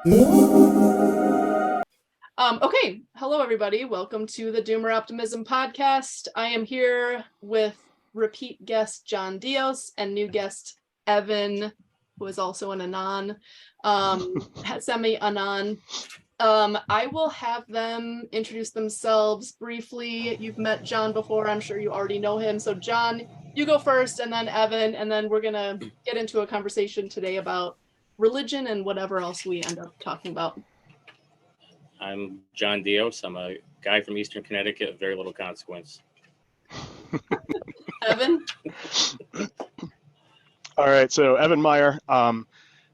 Okay, hello everybody. Welcome to the Doomer Optimism podcast. I am here with repeat guest John Dios and new guest Evan, who is also an Anon, semi-Anon. I will have them introduce themselves briefly. You've met John before. I'm sure you already know him. So John, you go first, and then Evan, and then we're gonna get into a conversation today about religion and whatever else we end up talking about. I'm John Dios. I'm a guy from Eastern Connecticut of very little consequence. Evan? All right, so Evan Meyer.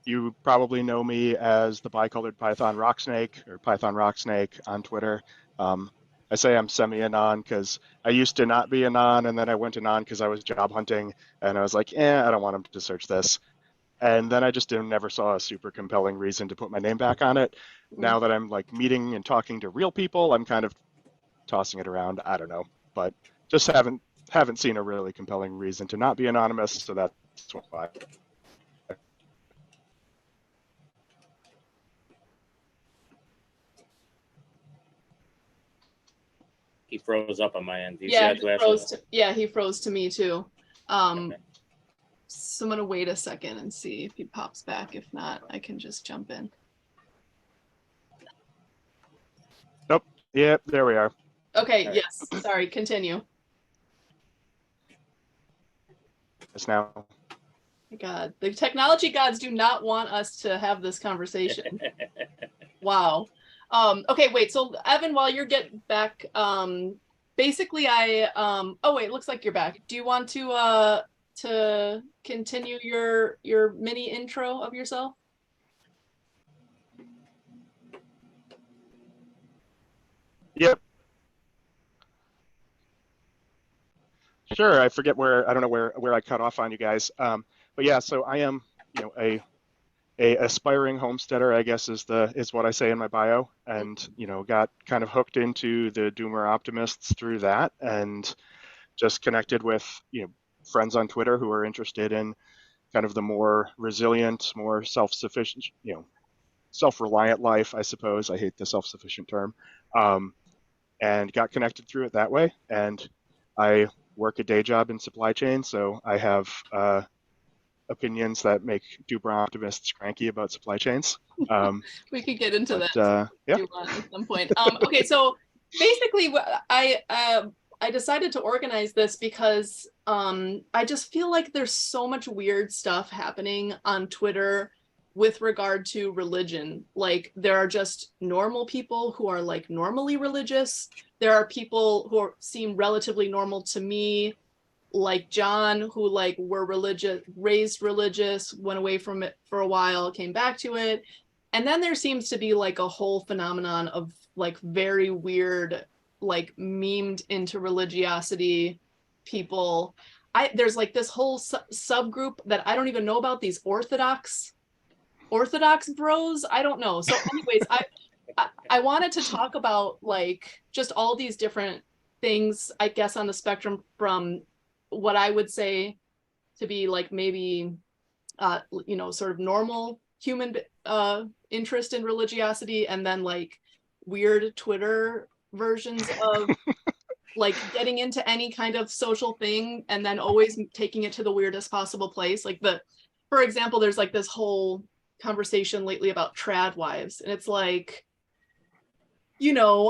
You probably know me as the bicolored Python Rocksnake or Python Rocksnake on Twitter. I say I'm semi-anon because I used to not be anon, and then I went anon because I was job hunting, and I was like, I don't want them to search this. And then I just never saw a super compelling reason to put my name back on it. Now that I'm like meeting and talking to real people, I'm kind of tossing it around. I don't know, but just haven't seen a really compelling reason to not be anonymous. So that's why. He froze up on my end. Yeah, he froze to me too. Okay. So I'm gonna wait a second and see if he pops back. If not, I can just jump in. Nope. Yep, there we are. Okay, yes. Sorry, continue. It's now. My God, the technology gods do not want us to have this conversation. Wow. Okay, wait. So Evan, while you're getting back, basically oh wait, looks like you're back. Do you want to continue your mini intro of yourself? Yep. Sure. I forget I don't know where I cut off on you guys. But yeah, so I am, a aspiring homesteader, I guess is what I say in my bio, and got kind of hooked into the Doomer Optimists through that, and just connected with friends on Twitter who are interested in kind of the more resilient, more self-sufficient, self-reliant life, I suppose. I hate the self-sufficient term, and got connected through it that way. And I work a day job in supply chain, so I have opinions that make Doomer optimists cranky about supply chains. We could get into that at some point. Okay, so basically, I decided to organize this because I just feel like there's so much weird stuff happening on Twitter with regard to religion. Like, there are just normal people who are like normally religious. There are people who seem relatively normal to me, like John, who like were religious, raised religious, went away from it for a while, came back to it. And then there seems to be like a whole phenomenon of like very weird, like memed into religiosity people. There's like this whole subgroup that I don't even know about, these Orthodox bros. I don't know. So anyways, I wanted to talk about like just all these different things, I guess, on the spectrum from what I would say to be like maybe sort of normal human interest in religiosity, and then like weird Twitter versions of like getting into any kind of social thing and then always taking it to the weirdest possible place. Like for example, there's like this whole conversation lately about trad wives, and it's like,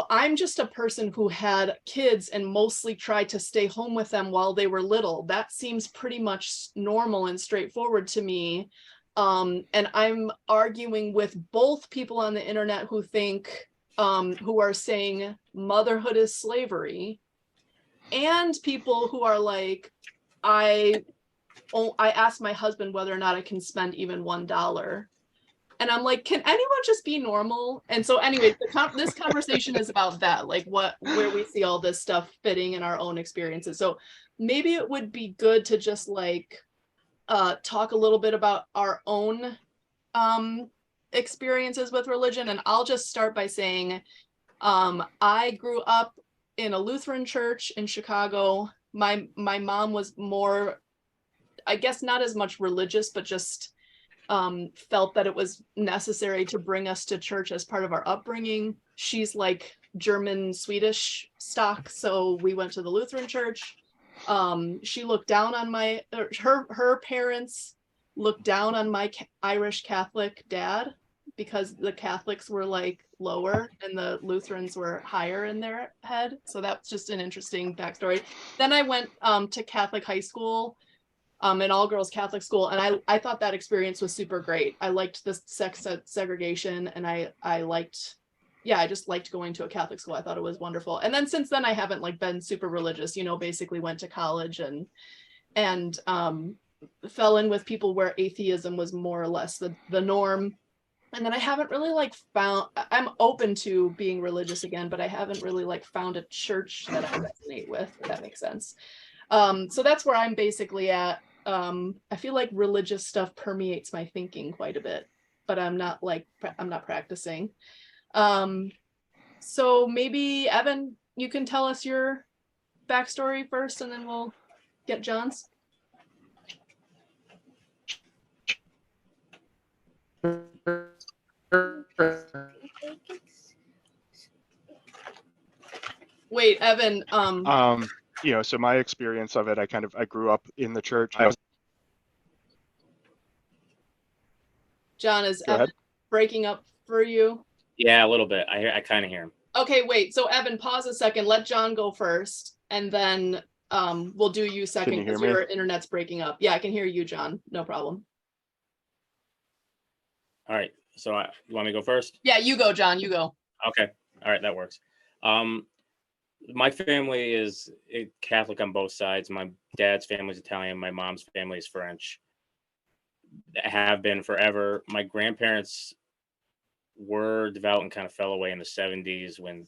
I'm just a person who had kids and mostly tried to stay home with them while they were little. That seems pretty much normal and straightforward to me. And I'm arguing with both people on the internet who think, who are saying motherhood is slavery, and people who are like, I asked my husband whether or not I can spend even $1. And I'm like, can anyone just be normal? And so anyways, this conversation is about that, like where we see all this stuff fitting in our own experiences. So maybe it would be good to just like talk a little bit about our own experiences with religion. And I'll just start by saying, I grew up in a Lutheran church in Chicago. My mom was more, I guess, not as much religious, but just felt that it was necessary to bring us to church as part of our upbringing. She's like German Swedish stock, so we went to the Lutheran church. She looked down on her parents looked down on my Irish Catholic dad, because the Catholics were like lower and the Lutherans were higher in their head. So that's just an interesting backstory. Then I went to Catholic high school, an all-girls Catholic school, and I thought that experience was super great. I liked the sex segregation, and I liked, yeah, I just liked going to a Catholic school. I thought it was wonderful. And then since then I haven't like been super religious, you know, basically went to college and fell in with people where atheism was more or less the norm. And then I haven't really like found, I'm open to being religious again, but I haven't really like found a church that I resonate with, if that makes sense. So that's where I'm basically at. I feel like religious stuff permeates my thinking quite a bit, but I'm not practicing. So maybe Evan, you can tell us your backstory first, and then we'll get John's. Wait, Evan. You know, so my experience of it, I grew up in the church. John, is Evan breaking up for you? Yeah, a little bit. I kind of hear him. Okay, wait. So Evan, pause a second. Let John go first, and then we'll do you second because your internet's breaking up. Yeah, I can hear you, John. No problem. All right. So you want me to go first? Yeah, you go, John. You go. Okay. All right, that works. My family is Catholic on both sides. My dad's family is Italian. My mom's family is French. Have been forever. My grandparents were devout and kind of fell away in the 70s when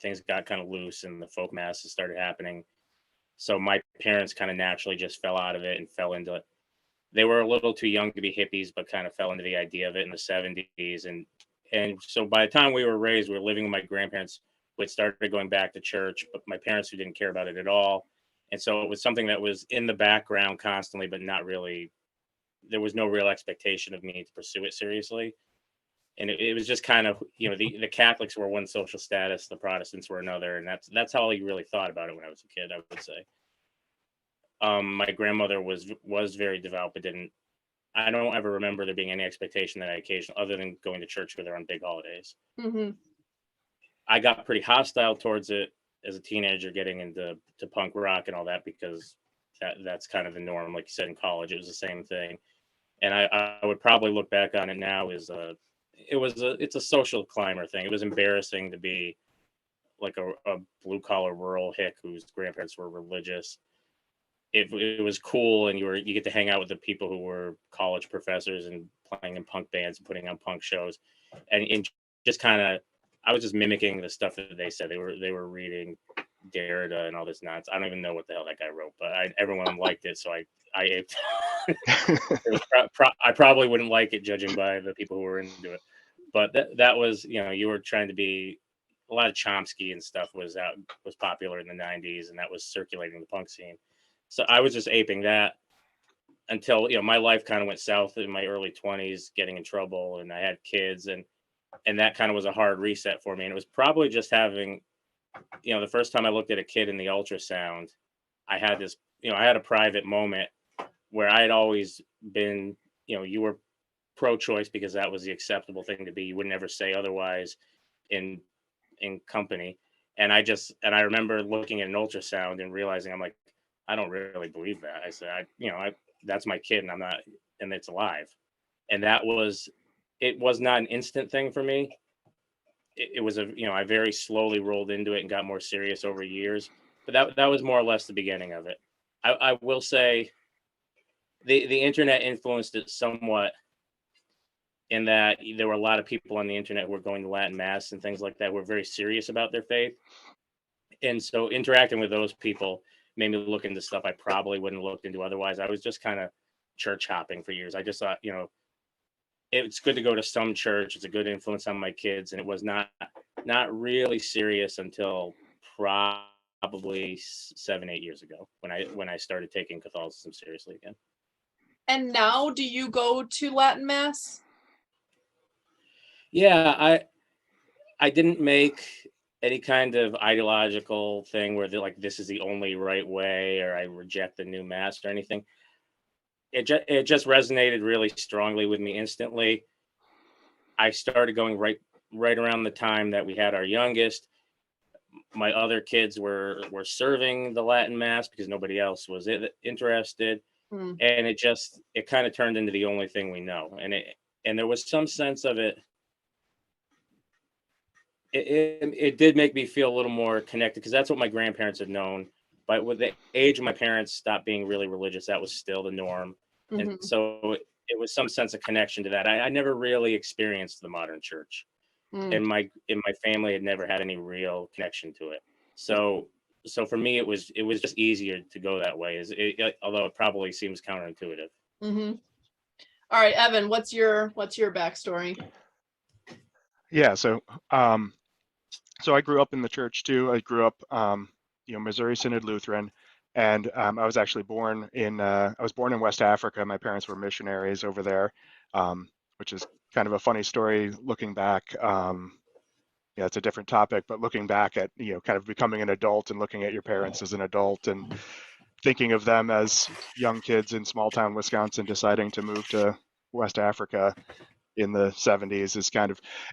things got kind of loose and the folk masses started happening. So my parents kind of naturally just fell out of it and fell into it. They were a little too young to be hippies, but kind of fell into the idea of it in the 70s. And so by the time we were raised, we were living with my grandparents, which started going back to church, but my parents who didn't care about it at all. And so it was something that was in the background constantly, but not really, there was no real expectation of me to pursue it seriously. And it was just kind of, you know, the Catholics were one social status, the Protestants were another. And that's how you really thought about it when I was a kid, I would say. My grandmother was very devout, but I don't ever remember there being any expectation that I occasionally, other than going to church with her on big holidays. Mm-hmm. I got pretty hostile towards it as a teenager, getting into punk rock and all that, because that's kind of the norm. Like you said, in college, it was the same thing. And I would probably look back on it now as it's a social climber thing. It was embarrassing to be like a blue collar rural hick whose grandparents were religious. It was cool, and you get to hang out with the people who were college professors and playing in punk bands and putting on punk shows, and just kind of, I was just mimicking the stuff that they said. They were reading Derrida and all this nonsense. I don't even know what the hell that guy wrote, but everyone liked it, so I aped. I probably wouldn't like it judging by the people who were into it, but that was, you know, you were trying to be, a lot of Chomsky and stuff was popular in the 90s, and that was circulating the punk scene. So I was just aping that until, you know, my life kind of went south in my early 20s, getting in trouble, and I had kids, and that kind of was a hard reset for me. And it was probably just having, you know, the first time I looked at a kid in the ultrasound, I had this, you know, I had a private moment where I had always been, you know, you were pro-choice because that was the acceptable thing to be. You would never say otherwise in company. And I remember looking at an ultrasound and realizing, I'm like, I don't really believe that. I said, that's my kid, and it's alive. And it was not an instant thing for me. It was I very slowly rolled into it and got more serious over years, but that was more or less the beginning of it. I will say the internet influenced it somewhat, in that there were a lot of people on the internet who were going to Latin mass and things like that, who were very serious about their faith. And so interacting with those people made me look into stuff I probably wouldn't have looked into otherwise. I was just kind of church hopping for years. I just thought, you know, it's good to go to some church. It's a good influence on my kids. And it was not really serious until probably 7-8 years ago when I started taking Catholicism seriously again. And now do you go to Latin Mass? Yeah, I didn't make any kind of ideological thing where they're like, this is the only right way, or I reject the new mass or anything. It just resonated really strongly with me instantly. I started going right around the time that we had our youngest. My other kids were serving the Latin Mass because nobody else was interested, Mm. and it kind of turned into the only thing we know. And there was some sense of it. It did make me feel a little more connected because that's what my grandparents had known. But with the age of my parents stopped being really religious, that was still the norm. And Mm-hmm. so it was some sense of connection to that. I never really experienced the modern church. Mm. And my family had never had any real connection to it. So for me it was just easier to go that way, although it probably seems counterintuitive. Mm-hmm. All right, Evan, what's your backstory? Yeah, so I grew up in the church too. I grew up Missouri Synod Lutheran, and I was actually born in West Africa. My parents were missionaries over there, which is kind of a funny story looking back. Yeah, it's a different topic, but looking back at kind of becoming an adult and looking at your parents as an adult and thinking of them as young kids in small town Wisconsin deciding to move to West Africa in the 70s is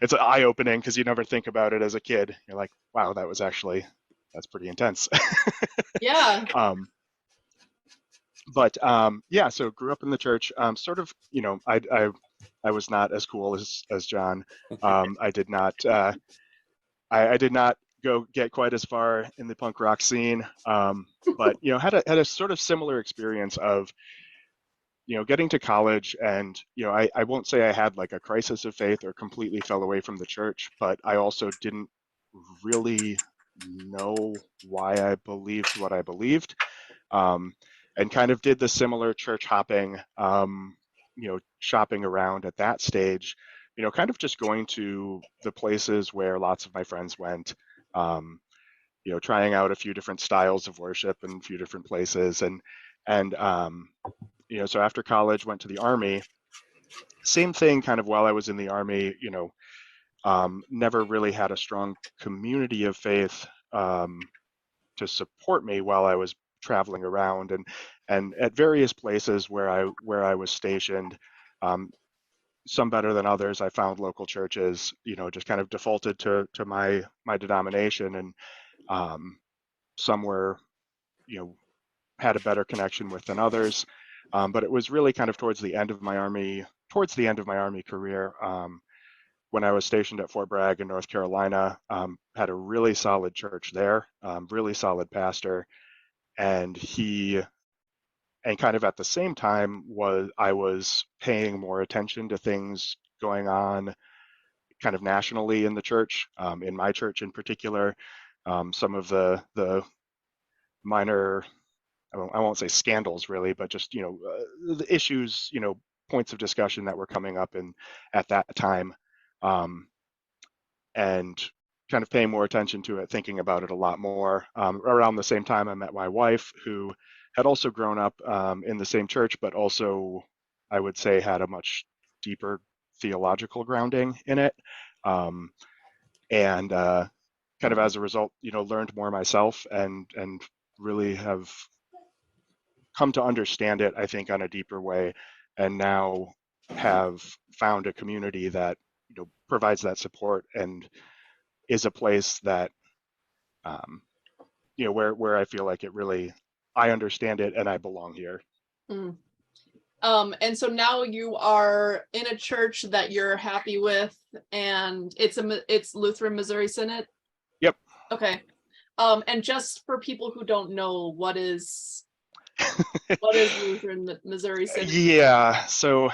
it's eye-opening because you never think about it as a kid. You're like, wow, that's pretty intense. Yeah. Yeah, so grew up in the church. Sort of, I was not as cool as John. I did not I did not go get quite as far in the punk rock scene, but had a sort of similar experience of getting to college, and I won't say I had like a crisis of faith or completely fell away from the church, but I also didn't really know why I believed what I believed, and kind of did the similar church hopping, shopping around at that stage, kind of just going to the places where lots of my friends went, trying out a few different styles of worship in a few different places, and so after college, went to the Army. Same thing, kind of while I was in the Army, never really had a strong community of faith to support me while I was traveling around, and at various places where I was stationed. Some better than others. I found local churches, just kind of defaulted to my denomination, and some were, had a better connection with than others. But it was really kind of towards the end of my Army career, when I was stationed at Fort Bragg in North Carolina. Had a really solid church there, really solid pastor, and kind of at the same time I was paying more attention to things going on kind of nationally in the church, in my church in particular. Some of the minor, I won't say scandals really, but just the issues, points of discussion that were coming up at that time, and kind of paying more attention to it, thinking about it a lot more. Around the same time, I met my wife, who had also grown up in the same church, but also I would say had a much deeper theological grounding in it, and kind of as a result, learned more myself, and really have come to understand it, I think, on a deeper way, and now have found a community that provides that support and is a place that where I feel like I understand it and I belong here. Mm. And so now you are in a church that you're happy with, and it's Lutheran Missouri Synod. Yep. Okay. And just for people who don't know, what is Lutheran Missouri Synod? Yeah. So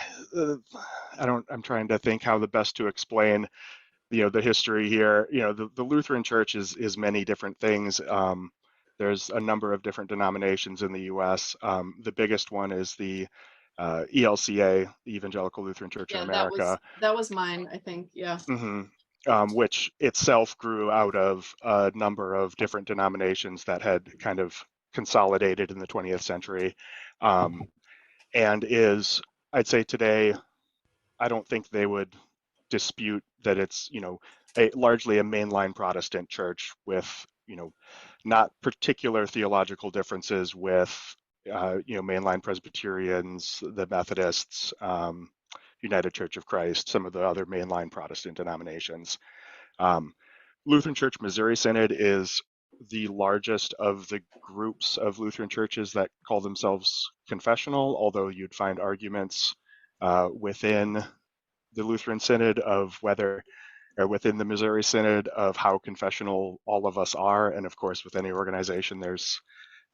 I'm trying to think how the best to explain the history here. The Lutheran Church is many different things. There's a number of different denominations in the U.S. The biggest one is the ELCA, the Evangelical Lutheran Church in America. That was mine, I think. Yeah. Mm-hmm. Which itself grew out of a number of different denominations that had kind of consolidated in the 20th century. and is, I'd say today, I don't think they would dispute that it's, largely a mainline Protestant church with, not particular theological differences with, mainline Presbyterians, the Methodists, United Church of Christ, some of the other mainline Protestant denominations. Lutheran Church Missouri Synod is the largest of the groups of Lutheran churches that call themselves confessional, although you'd find arguments within the Lutheran Synod of whether, or within the Missouri Synod of how confessional all of us are. And of course, with any organization, there's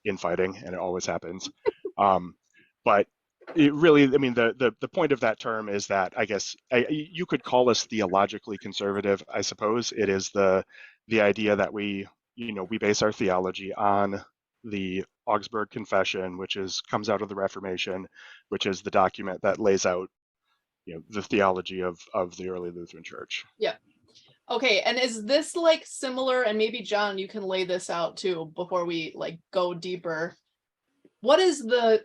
infighting, and it always happens. But it really, I mean, the point of that term is that, I guess, you could call us theologically conservative, I suppose. It is the idea that we base our theology on the Augsburg Confession, which comes out of the Reformation, which is the document that lays out, the theology of the early Lutheran Church. Yeah. Okay, and is this like similar, and maybe John, you can lay this out too before we like go deeper. What is the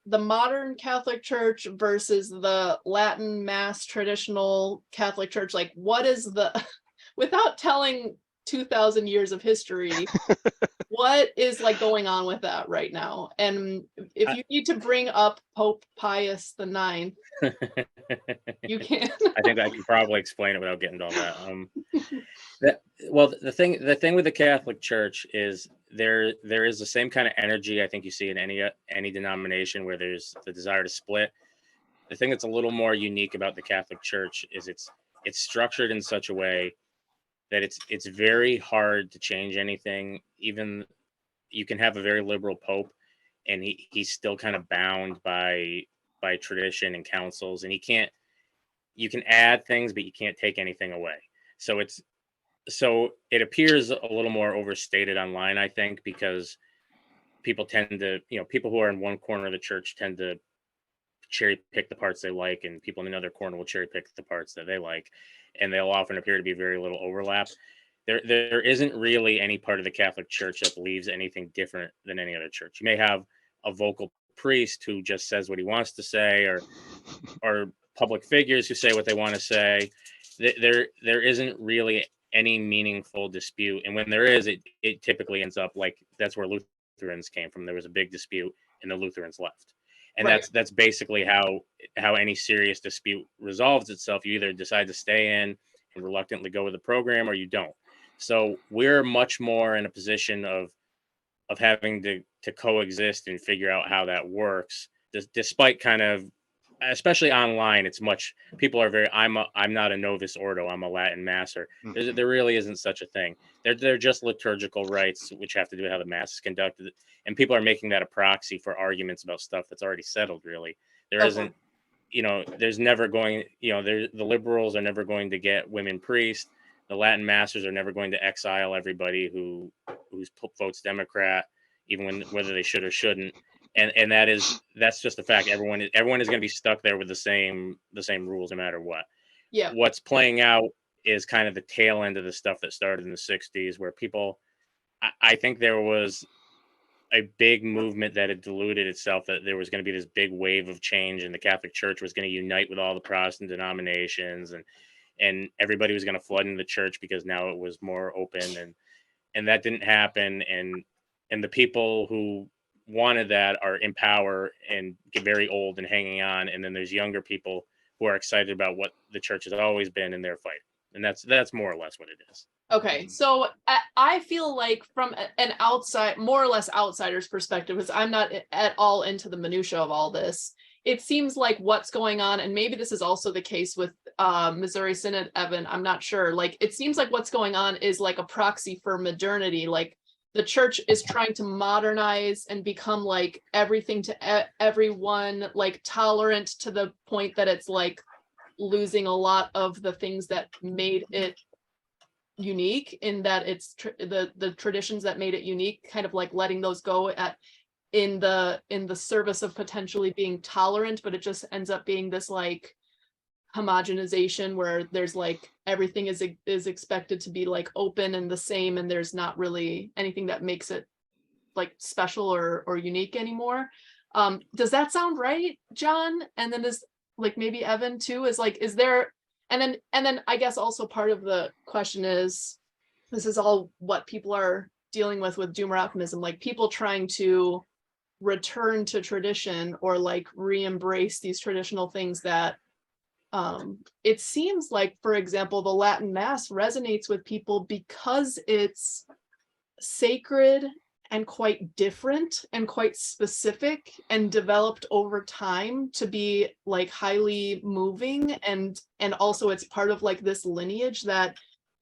modern Catholic Church versus the Latin Mass traditional Catholic Church? Like, what is the, without telling 2,000 years of history, what is like going on with that right now? And if you need to bring up Pope Pius IX, you can. I think I can probably explain it without getting into all that. The thing with the Catholic Church is there is the same kind of energy I think you see in any denomination where there's the desire to split. The thing that's a little more unique about the Catholic Church is it's structured in such a way that it's very hard to change anything. Even you can have a very liberal pope, and he's still kind of bound by tradition and councils, and you can add things, but you can't take anything away. So it appears a little more overstated online, I think, because people tend to, people who are in one corner of the church tend to cherry pick the parts they like, and people in another corner will cherry pick the parts that they like, and they'll often appear to be very little overlap. There isn't really any part of the Catholic Church that believes anything different than any other church. You may have a vocal priest who just says what he wants to say, or public figures who say what they want to say. There isn't really any meaningful dispute, and when there is, it typically ends up like that's where Lutherans came from. There was a big dispute, and the Lutherans left, and right. That's basically how any serious dispute resolves itself. You either decide to stay in and reluctantly go with the program, or you don't. So we're much more in a position of having to coexist and figure out how that works, despite kind of, especially online, it's much, people are very, I'm not a Novus Ordo, I'm a Latin Masser. Mm-hmm. There really isn't such a thing. They're just liturgical rites, which have to do with how the Mass is conducted. And people are making that a proxy for arguments about stuff that's already settled, really. There isn't, there's never going, the liberals are never going to get women priests. The Latin Masters are never going to exile everybody who votes Democrat, even whether they should or shouldn't. And that's just the fact. Everyone is going to be stuck there with the same rules no matter what. Yeah. What's playing out is kind of the tail end of the stuff that started in the 60s, where people, I think there was a big movement that had diluted itself, that there was going to be this big wave of change, and the Catholic Church was going to unite with all the Protestant denominations, and everybody was going to flood into the church because now it was more open, and that didn't happen. And the people who wanted that are in power and get very old and hanging on. And then there's younger people who are excited about what the church has always been, in their fight. And that's more or less what it is. Okay. So I feel like from an more or less outsider's perspective, because I'm not at all into the minutia of all this, it seems like what's going on, and maybe this is also the case with Missouri Synod, Evan, I'm not sure. Like, it seems like what's going on is like a proxy for modernity. Like, the church is trying to modernize and become like everything to everyone, like tolerant to the point that it's like losing a lot of the things that made it unique, in that it's the traditions that made it unique, kind of like letting those go in the service of potentially being tolerant, but it just ends up being this like homogenization where there's like everything is expected to be like open and the same, and there's not really anything that makes it like special or unique anymore. Does that sound right, John? And then is like maybe Evan too, is like, is there, and then I guess also part of the question is, this is all what people are dealing with doomer optimism, like people trying to return to tradition or like re-embrace these traditional things that it seems like, for example, the Latin Mass resonates with people because it's sacred and quite different and quite specific and developed over time to be like highly moving, and also it's part of like this lineage that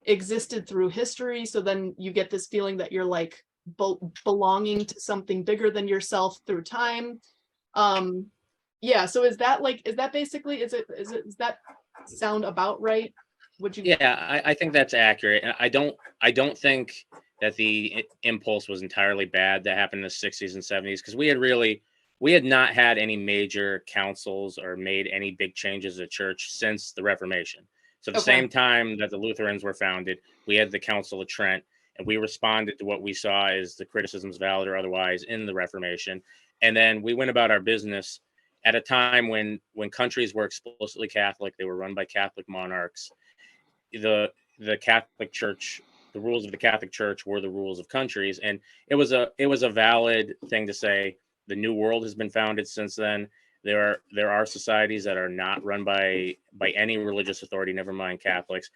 existed through history. So then you get this feeling that you're like belonging to something bigger than yourself through time. Yeah, so is that basically, is that sound about right? Would you? Yeah, I think that's accurate. And I don't think that the impulse was entirely bad that happened in the 60s and 70s, because we had not had any major councils or made any big changes to church since the Reformation. So the same time that the Lutherans were founded, we had the Council of Trent, and we responded to what we saw as the criticisms, valid or otherwise, in the Reformation. And then we went about our business at a time when countries were explicitly Catholic. They were run by Catholic monarchs. The Catholic Church, the rules of the Catholic Church were the rules of countries, and it was a valid thing to say. The New World has been founded since then. There are societies that are not run by any religious authority, never mind Catholics,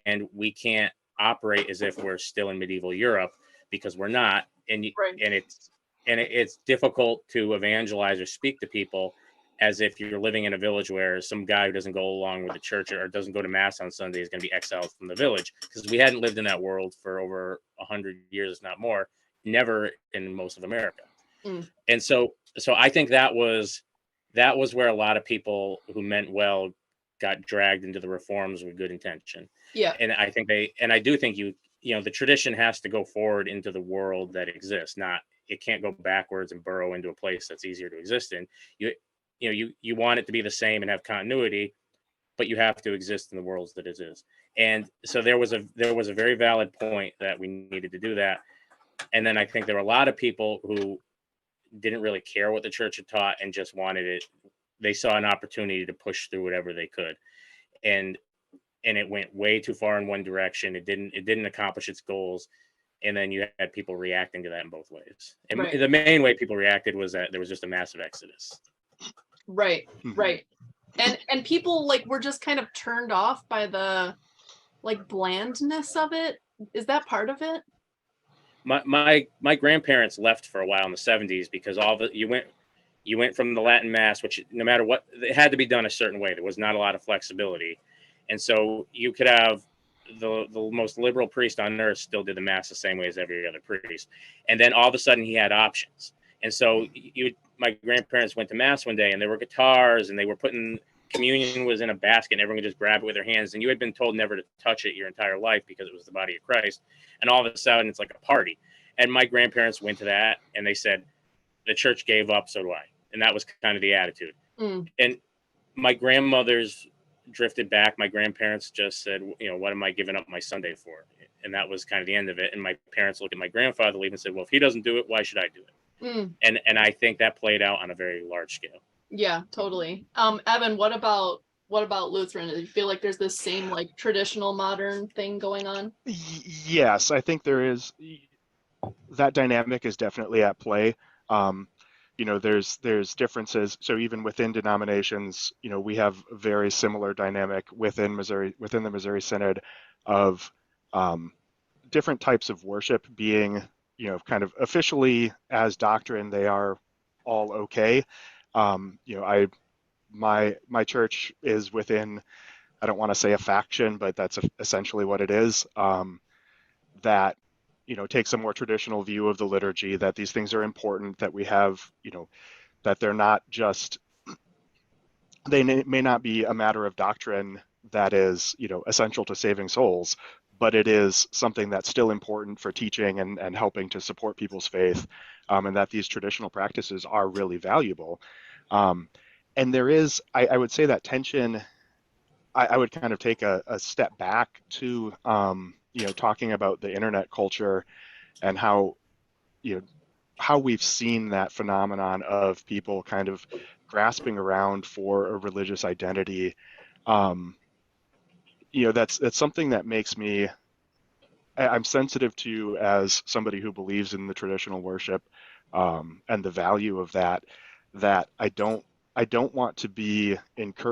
and we can't operate as if we're still in medieval Europe, because we're not. And it's difficult to evangelize or speak to people as if you're living in a village where some guy who doesn't go along with the church or doesn't go to mass on Sunday is going to be exiled from the village, because we hadn't lived in that world for over 100 years, if not more, never in most of America. And so I think that was where a lot of people who meant well got dragged into the reforms with good intention. Yeah. And I do think the tradition has to go forward into the world that exists. It can't go backwards and burrow into a place that's easier to exist in. You want it to be the same and have continuity, but you have to exist in the worlds that it is. And so there was a very valid point that we needed to do that. And then I think there were a lot of people who didn't really care what the church had taught and just wanted it. They saw an opportunity to push through whatever they could. And it went way too far in one direction. It didn't accomplish its goals. And then you had people reacting to that in both ways. And the main way people reacted was that there was just a massive exodus. Right. And people like were just kind of turned off by the like blandness of it. Is that part of it? My grandparents left for a while in the 70s because you went from the Latin Mass, which no matter what, it had to be done a certain way. There was not a lot of flexibility. And so you could have the most liberal priest on earth still did the Mass the same way as every other priest. And then all of a sudden he had options. And so my grandparents went to Mass one day and there were guitars and they were communion was in a basket and everyone could just grab it with their hands. And you had been told never to touch it your entire life because it was the body of Christ. And all of a sudden it's like a party. And my grandparents went to that and they said, the church gave up, so do I. And that was kind of the attitude. And my grandmothers drifted back. My grandparents just said, what am I giving up my Sunday for? And that was kind of the end of it. And my parents looked at my grandfather leave and said, well, if he doesn't do it, why should I do it? And I think that played out on a very large scale. Yeah, totally. Evan, what about Lutheran? Do you feel like there's this same like traditional modern thing going on? Yes, I think there is. That dynamic is definitely at play. There's differences. So even within denominations, we have a very similar dynamic within the Missouri Synod of different types of worship being, kind of officially as doctrine, they are all okay. My church is within, I don't want to say a faction, but that's essentially what it is. That takes a more traditional view of the liturgy, that these things are important, that we have, that they're not just, they may not be a matter of doctrine that is, essential to saving souls, but it is something that's still important for teaching and helping to support people's faith, and that these traditional practices are really valuable. And there is, I would say that tension, I would kind of take a step back to, talking about the internet culture and how how we've seen that phenomenon of people kind of grasping around for a religious identity. Um, that's something that makes me, I'm sensitive to as somebody who believes in the traditional worship, and the value of that. That I don't want to be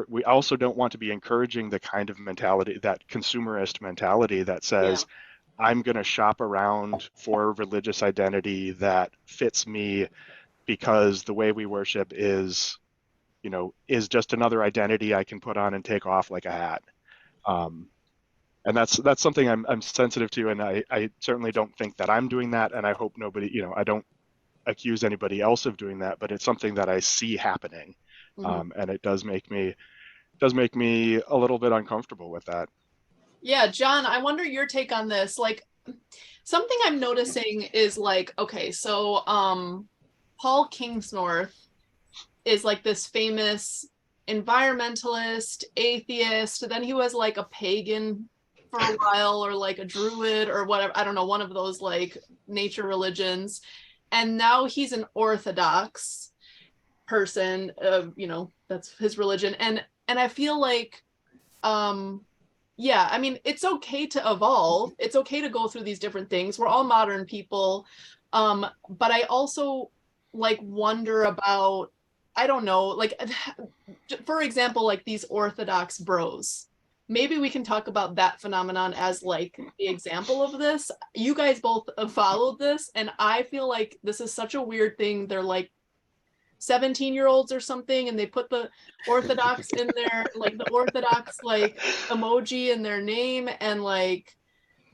we also don't want to be encouraging the kind of mentality, that consumerist mentality that Yeah. says, I'm going to shop around for a religious identity that fits me because the way we worship is just another identity I can put on and take off like a hat. Um, and that's something I'm sensitive to, and I certainly don't think that I'm doing that, and I hope nobody, I don't accuse anybody else of doing that, but it's something that I see happening, Mhm. and it does make me a little bit uncomfortable with that. Yeah, John, I wonder your take on this. Like, something I'm noticing is like, okay, so Paul Kingsnorth is like this famous environmentalist, atheist. Then he was like a pagan for a while, or like a druid or whatever. I don't know, one of those like nature religions. And now he's an Orthodox person. That's his religion. And I feel like, yeah, I mean, it's okay to evolve. It's okay to go through these different things. We're all modern people. But I also like wonder about, I don't know, like, for example, like these Orthodox bros. Maybe we can talk about that phenomenon as like the example of this. You guys both have followed this, and I feel like this is such a weird thing. They're like 17-year-olds or something, and they put the Orthodox in there, like the Orthodox like emoji in their name, and like,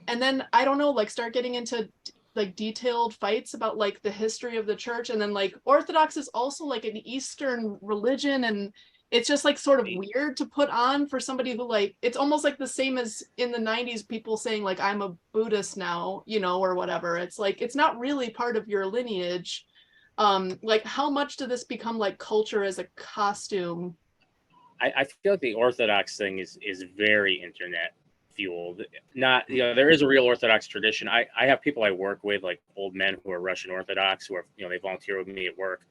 and then I don't know, like start getting into like detailed fights about like the history of the church. And then like Orthodox is also like an Eastern religion, and it's just like sort of weird to put on for somebody who, like, it's almost like the same as in the 90s people saying like I'm a Buddhist now, or whatever. It's like it's not really part of your lineage. Like, how much did this become like culture as a costume? I feel like the Orthodox thing is very internet fueled. Not, there is a real Orthodox tradition. I have people I work with, like old men who are Russian Orthodox, who are, they volunteer with me at work.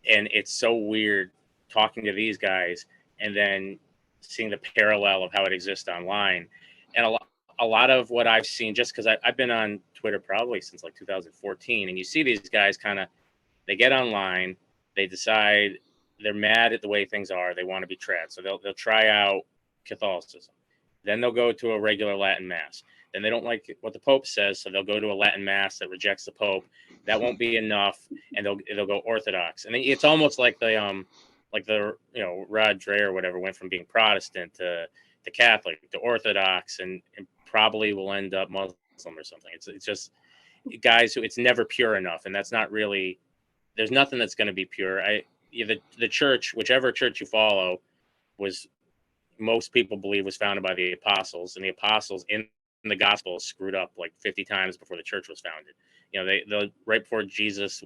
And it's so weird talking to these guys and then seeing the parallel of how it exists online. And a lot of what I've seen, just because I've been on Twitter probably since like 2014, and you see these guys they get online, they decide they're mad at the way things are. They want to be trad. So they'll try out Catholicism. Then they'll go to a regular Latin mass. Then they don't like what the Pope says, so they'll go to a Latin mass that rejects the Pope. That won't be enough, and they'll go Orthodox. And it's almost like the Rod Dreher or whatever went from being Protestant to Catholic to Orthodox, and probably will end up Muslim or something. It's just guys who, it's never pure enough, and that's not really. There's nothing that's going to be pure. The church, whichever church you follow, was, most people believe, was founded by the apostles, and the apostles in the gospel screwed up like 50 times before the church was founded. They right before Jesus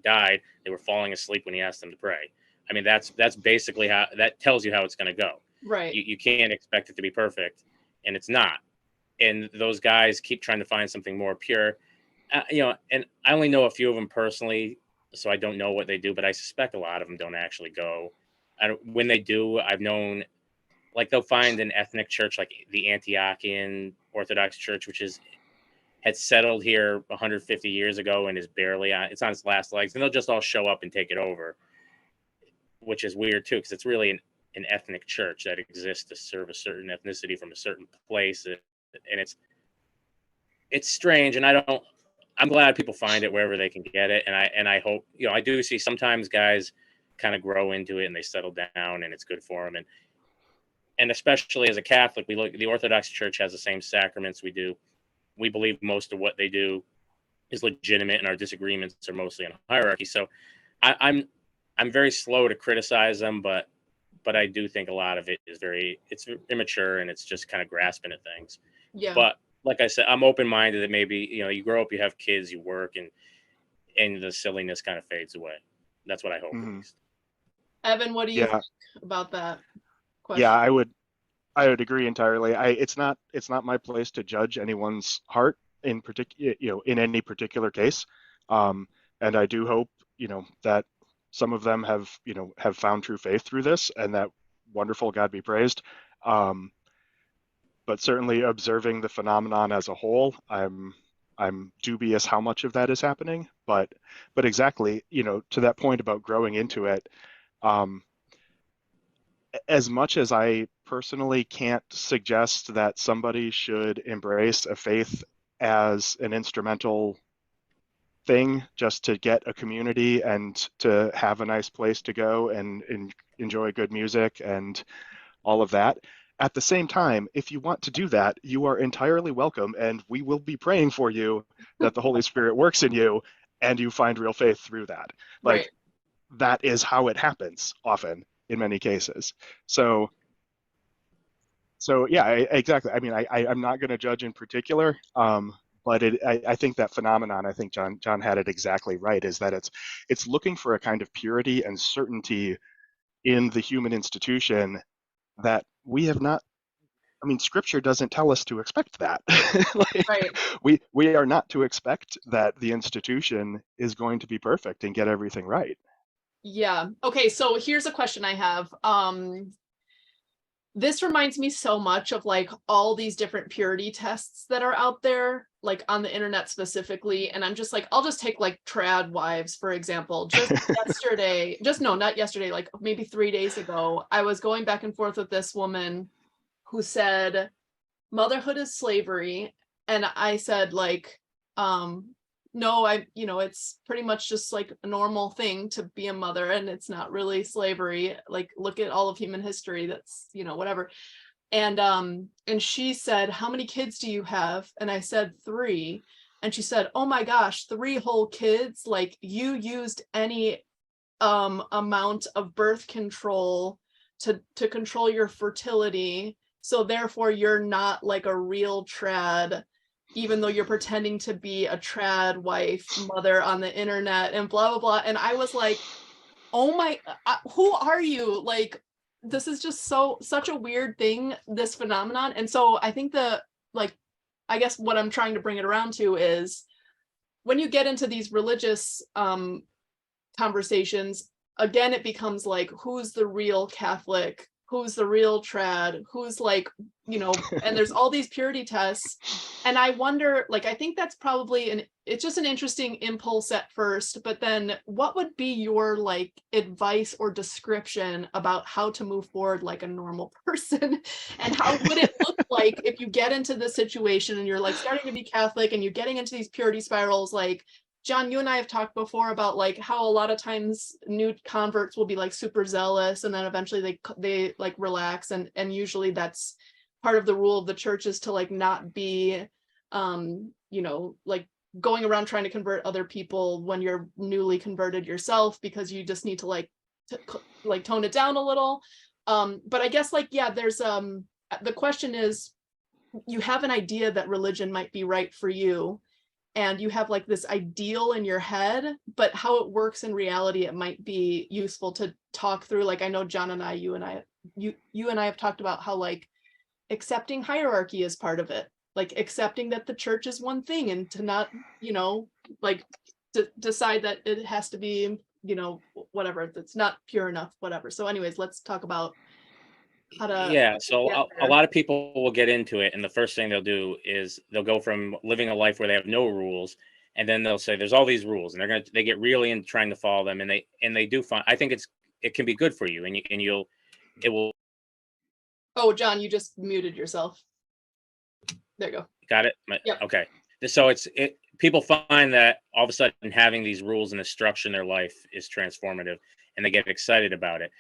died, they were falling asleep when he asked them to pray. I mean, that's basically how, that tells you how it's going to go. Right. You can't expect it to be perfect, and it's not. And those guys keep trying to find something more pure. And I only know a few of them personally, so I don't know what they do, but I suspect a lot of them don't actually go. When they do, I've known, like, they'll find an ethnic church like the Antiochian Orthodox Church, which had settled here 150 years ago and is barely it's on its last legs, and they'll just all show up and take it over, which is weird too, because it's really an ethnic church that exists to serve a certain ethnicity from a certain place, and it's strange. And I'm glad people find it wherever they can get it. And I hope, I do see sometimes guys kind of grow into it and they settle down and it's good for them. And especially as a Catholic, the Orthodox Church has the same sacraments we do. We believe most of what they do is legitimate, and our disagreements are mostly in hierarchy. So I'm very slow to criticize them, but I do think a lot of it it's immature, and it's just kind of grasping at things. Yeah. But like I said, I'm open-minded that maybe, you grow up, you have kids, you work, and the silliness kind of fades away. That's what I hope, at least. Evan, what do you think about that question? Yeah, I would agree entirely. It's not my place to judge anyone's heart in particular, in any particular case. And I do hope, that some of them have found true faith through this, and that wonderful, God be praised. Um, but certainly observing the phenomenon as a whole, I'm dubious how much of that is happening. But exactly, to that point about growing into it, um, as much as I personally can't suggest that somebody should embrace a faith as an instrumental thing just to get a community and to have a nice place to go and enjoy good music and all of that. At the same time, if you want to do that, you are entirely welcome, and we will be praying for you that the Holy Spirit works in you and you find real faith through that. Right. Like, that is how it happens often in many cases. So yeah, exactly. I mean, I'm not going to judge in particular, but I think that phenomenon, I think John had it exactly right, is that it's looking for a kind of purity and certainty in the human institution that we have not. I mean, Scripture doesn't tell us to expect that. Like, Right. we are not to expect that the institution is going to be perfect and get everything right. Yeah. Okay. So here's a question I have. This reminds me so much of like all these different purity tests that are out there, like on the internet specifically. And I'm just like, I'll just take like trad wives, for example. Just yesterday, not yesterday, like maybe 3 days ago, I was going back and forth with this woman who said motherhood is slavery. And I said, like, no, it's pretty much just like a normal thing to be a mother, and it's not really slavery. Like, look at all of human history. That's, whatever. And she said, how many kids do you have? And I said 3. And she said, oh my gosh, 3 whole kids. Like, you used any amount of birth control to control your fertility. So therefore you're not like a real trad, even though you're pretending to be a trad wife mother on the internet and blah, blah, blah. And I was like, oh my, who are you? Like, this is just such a weird thing, this phenomenon. And so I think I guess what I'm trying to bring it around to is when you get into these religious conversations, again, it becomes like, who's the real Catholic? Who's the real trad? Who's like, and there's all these purity tests. And I wonder, like, I think that's probably it's just an interesting impulse at first, but then what would be your like advice or description about how to move forward like a normal person? And how would it look like if you get into this situation and you're like starting to be Catholic and you're getting into these purity spirals? Like, John, you and I have talked before about like how a lot of times new converts will be like super zealous, and then eventually they like relax, and usually that's part of the rule of the church is to like not be like going around trying to convert other people when you're newly converted yourself, because you just need to like tone it down a little. But I guess like, yeah, there's the question is, you have an idea that religion might be right for you, and you have like this ideal in your head, but how it works in reality, it might be useful to talk through. Like, I know John and you and I have talked about how like accepting hierarchy is part of it, like accepting that the church is one thing, and to not, like decide that it has to be, whatever, that's not pure enough, whatever. So anyways, let's talk about how to so a lot of people will get into it, and the first thing they'll do is they'll go from living a life where they have no rules, and then they'll say there's all these rules, and they get really into trying to follow them, and they do find, I think it can be good for you, and it will. Oh, John, you just muted yourself. There you go. Got it. Yep. Okay. So people find that all of a sudden having these rules and a structure in their life is transformative, and they get excited about it,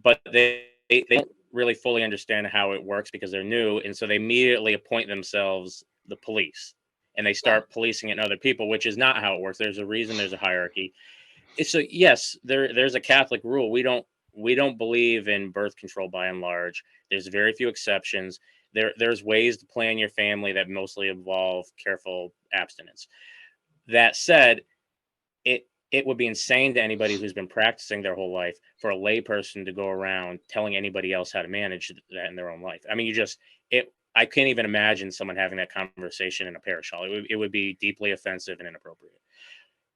but they don't really fully understand how it works because they're new, and so they immediately appoint themselves the police, and they start policing it in other people, which is not how it works. There's a reason there's a hierarchy. So yes, there's a Catholic rule. We don't believe in birth control by and large. There's very few exceptions. There's ways to plan your family that mostly involve careful abstinence. That said, it would be insane to anybody who's been practicing their whole life for a lay person to go around telling anybody else how to manage that in their own life. I mean, I can't even imagine someone having that conversation in a parish hall. It would be deeply offensive and inappropriate.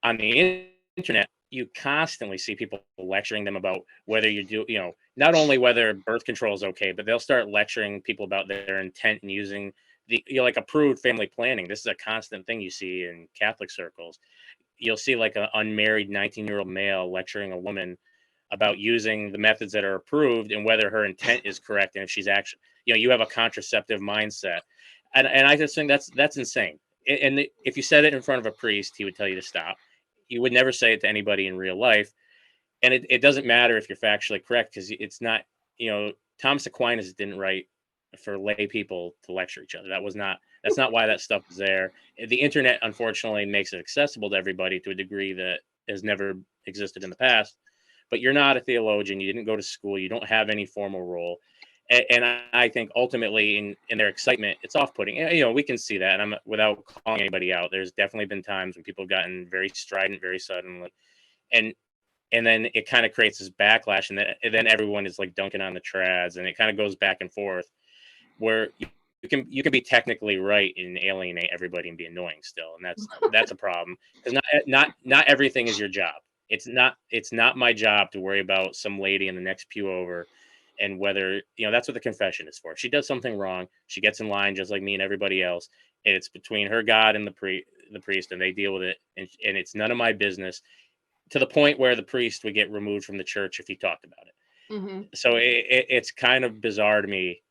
on the internet, you constantly see people lecturing them about whether not only whether birth control is okay, but they'll start lecturing people about their intent in using like approved family planning. This is a constant thing you see in Catholic circles. You'll see like an unmarried 19-year-old male lecturing a woman about using the methods that are approved and whether her intent is correct, and if she's actually, you have a contraceptive mindset, and I just think that's insane. And if you said it in front of a priest, he would tell you to stop. You would never say it to anybody in real life, and it doesn't matter if you're factually correct, because it's not. Thomas Aquinas didn't write for lay people to lecture each other. That's not why that stuff is there. The internet, unfortunately, makes it accessible to everybody to a degree that has never existed in the past. But you're not a theologian. You didn't go to school. You don't have any formal role. And I think ultimately in their excitement, it's off-putting. We can see that. And without calling anybody out, there's definitely been times when people have gotten very strident, very sudden, and then it kind of creates this backlash, and then everyone is like dunking on the trads, and it kind of goes back and forth, where you can be technically right and alienate everybody and be annoying still, and that's a problem, because not everything is your job. It's not my job to worry about some lady in the next pew over, and whether that's what the confession is for. If she does something wrong, she gets in line just like me and everybody else, and it's between her God and the priest, and they deal with it, and it's none of my business, to the point where the priest would get removed from the church if he talked about it. Mm-hmm. So it's kind of bizarre to me,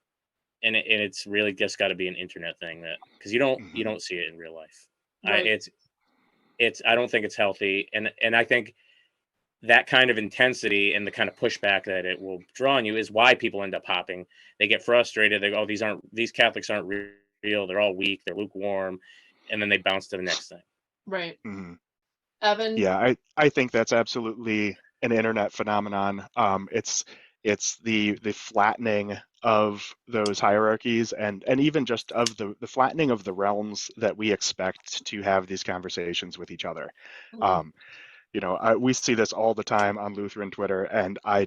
and it's really just got to be an internet thing, that because you don't see it in real life. Right. I don't think it's healthy, and I think that kind of intensity and the kind of pushback that it will draw on you is why people end up hopping. They get frustrated. They go, "Oh, these Catholics aren't real. They're all weak. They're lukewarm," and then they bounce to the next thing. Right. Mm-hmm. Evan? Yeah, I think that's absolutely an internet phenomenon. It's the flattening of those hierarchies, and even just of the flattening of the realms that we expect to have these conversations with each other. Mm-hmm. We see this all the time on Lutheran Twitter, and I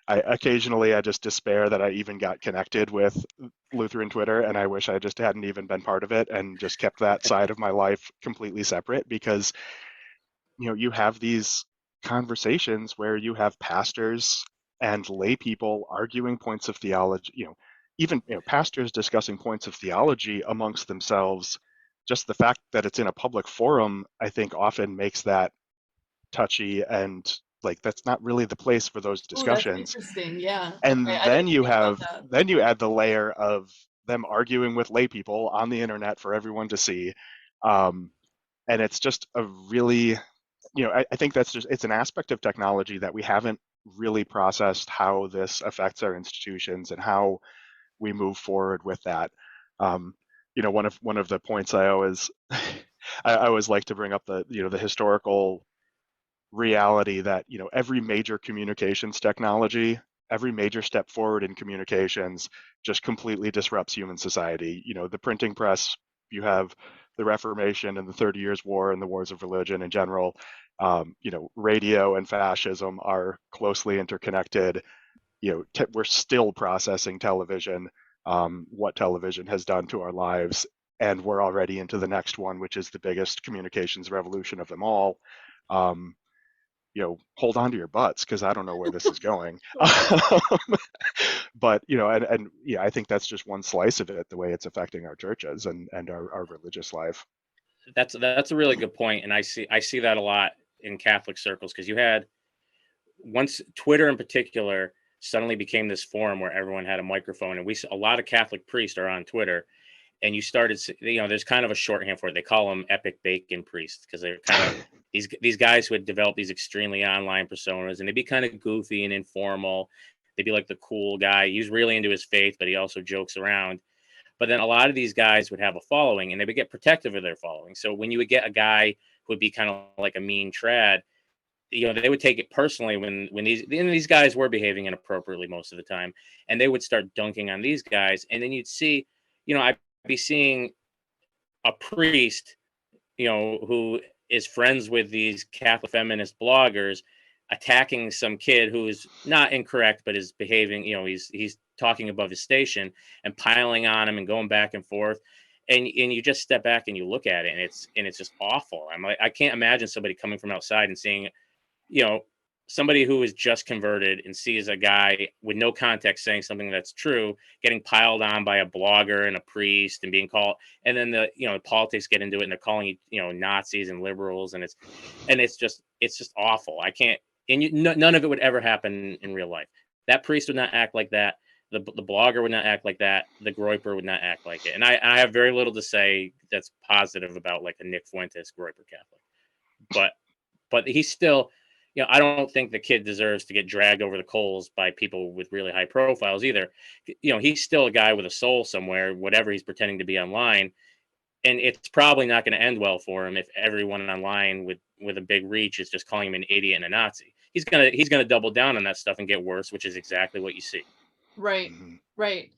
occasionally just despair that I even got connected with Lutheran Twitter, and I wish I just hadn't even been part of it and just kept that side of my life completely separate, because you have these conversations where you have pastors and lay people arguing points of theology, even pastors discussing points of theology amongst themselves. Just the fact that it's in a public forum, I think, often makes that touchy, and like that's not really the place for those discussions. That's interesting. Yeah. And Okay. I then didn't you think about that. then you add the layer of them arguing with lay people on the internet for everyone to see, and it's just a really, I think it's an aspect of technology that we haven't really processed, how this affects our institutions and how we move forward with that. One of the points I always I always like to bring up, the historical reality that every major communications technology, every major step forward in communications just completely disrupts human society. The printing press, you have the Reformation and the 30 Years' War and the wars of religion in general. Radio and fascism are closely interconnected. We're still processing television, what television has done to our lives, and we're already into the next one, which is the biggest communications revolution of them all. Hold on to your butts, because I don't know where this is going. But and yeah, I think that's just one slice of it, the way it's affecting our churches and our religious life. That's a really good point, and I see that a lot in Catholic circles, because you had, once Twitter in particular suddenly became this forum where everyone had a microphone, and a lot of Catholic priests are on Twitter, and you started, there's kind of a shorthand for it. They call them epic bacon priests, because they're kind of these guys who had developed these extremely online personas, and they'd be kind of goofy and informal. They'd be like the cool guy. He's really into his faith, but he also jokes around. But then a lot of these guys would have a following, and they would get protective of their following. So when you would get a guy who would be kind of like a mean trad, they would take it personally when these guys were behaving inappropriately most of the time, and they would start dunking on these guys. And then you'd see, I'd be seeing a priest, who is friends with these Catholic feminist bloggers, attacking some kid who is not incorrect, but is behaving, he's talking above his station, and piling on him and going back and forth. and you just step back and you look at it, and it's just awful. I'm like, I can't imagine somebody coming from outside and seeing, you know, somebody who is just converted and sees a guy with no context saying something that's true, getting piled on by a blogger and a priest and being called, and then the, you know, politics get into it and they're calling, you know, Nazis and liberals, and it's just awful. I can't, and none of it would ever happen in real life. That priest would not act like that. The blogger would not act like that. The groyper would not act like it. And I have very little to say that's positive about like a Nick Fuentes groyper Catholic, but he's still, you know, I don't think the kid deserves to get dragged over the coals by people with really high profiles either. You know, he's still a guy with a soul somewhere, whatever he's pretending to be online. And it's probably not going to end well for him if everyone online with a big reach is just calling him an idiot and a Nazi. He's gonna double down on that stuff and get worse, which is exactly what you see. Right. Right.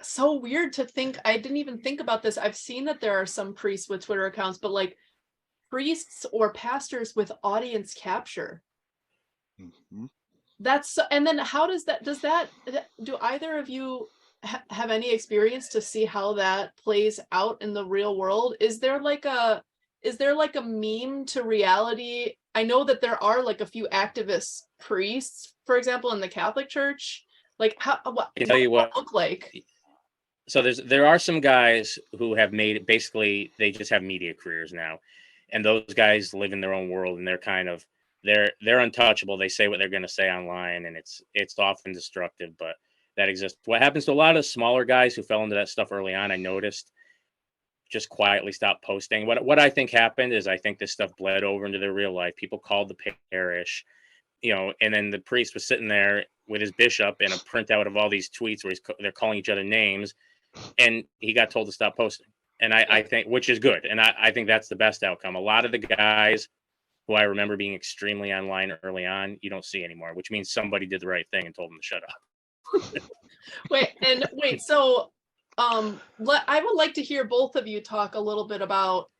So weird to think. I didn't even think about this. I've seen that there are some priests with Twitter accounts, but like priests or pastors with audience capture. That's, and then how does that do either of you have any experience to see how that plays out in the real world? Is there like a meme to reality? I know that there are like a few activist priests, for example, in the Catholic Church. Like what look like? So there are some guys who have made it, basically they just have media careers now, and those guys live in their own world, and they're kind of they're untouchable. They say what they're going to say online, and it's often destructive, but that exists. What happens to a lot of smaller guys who fell into that stuff early on, I noticed, just quietly stopped posting. What I think happened is I think this stuff bled over into their real life. People called the parish, you know, and then the priest was sitting there with his bishop and a printout of all these tweets where they're calling each other names, and he got told to stop posting. And I think, which is good. And I think that's the best outcome. A lot of the guys who I remember being extremely online early on, you don't see anymore, which means somebody did the right thing and told them to shut up. Wait, so I would like to hear both of you talk a little bit about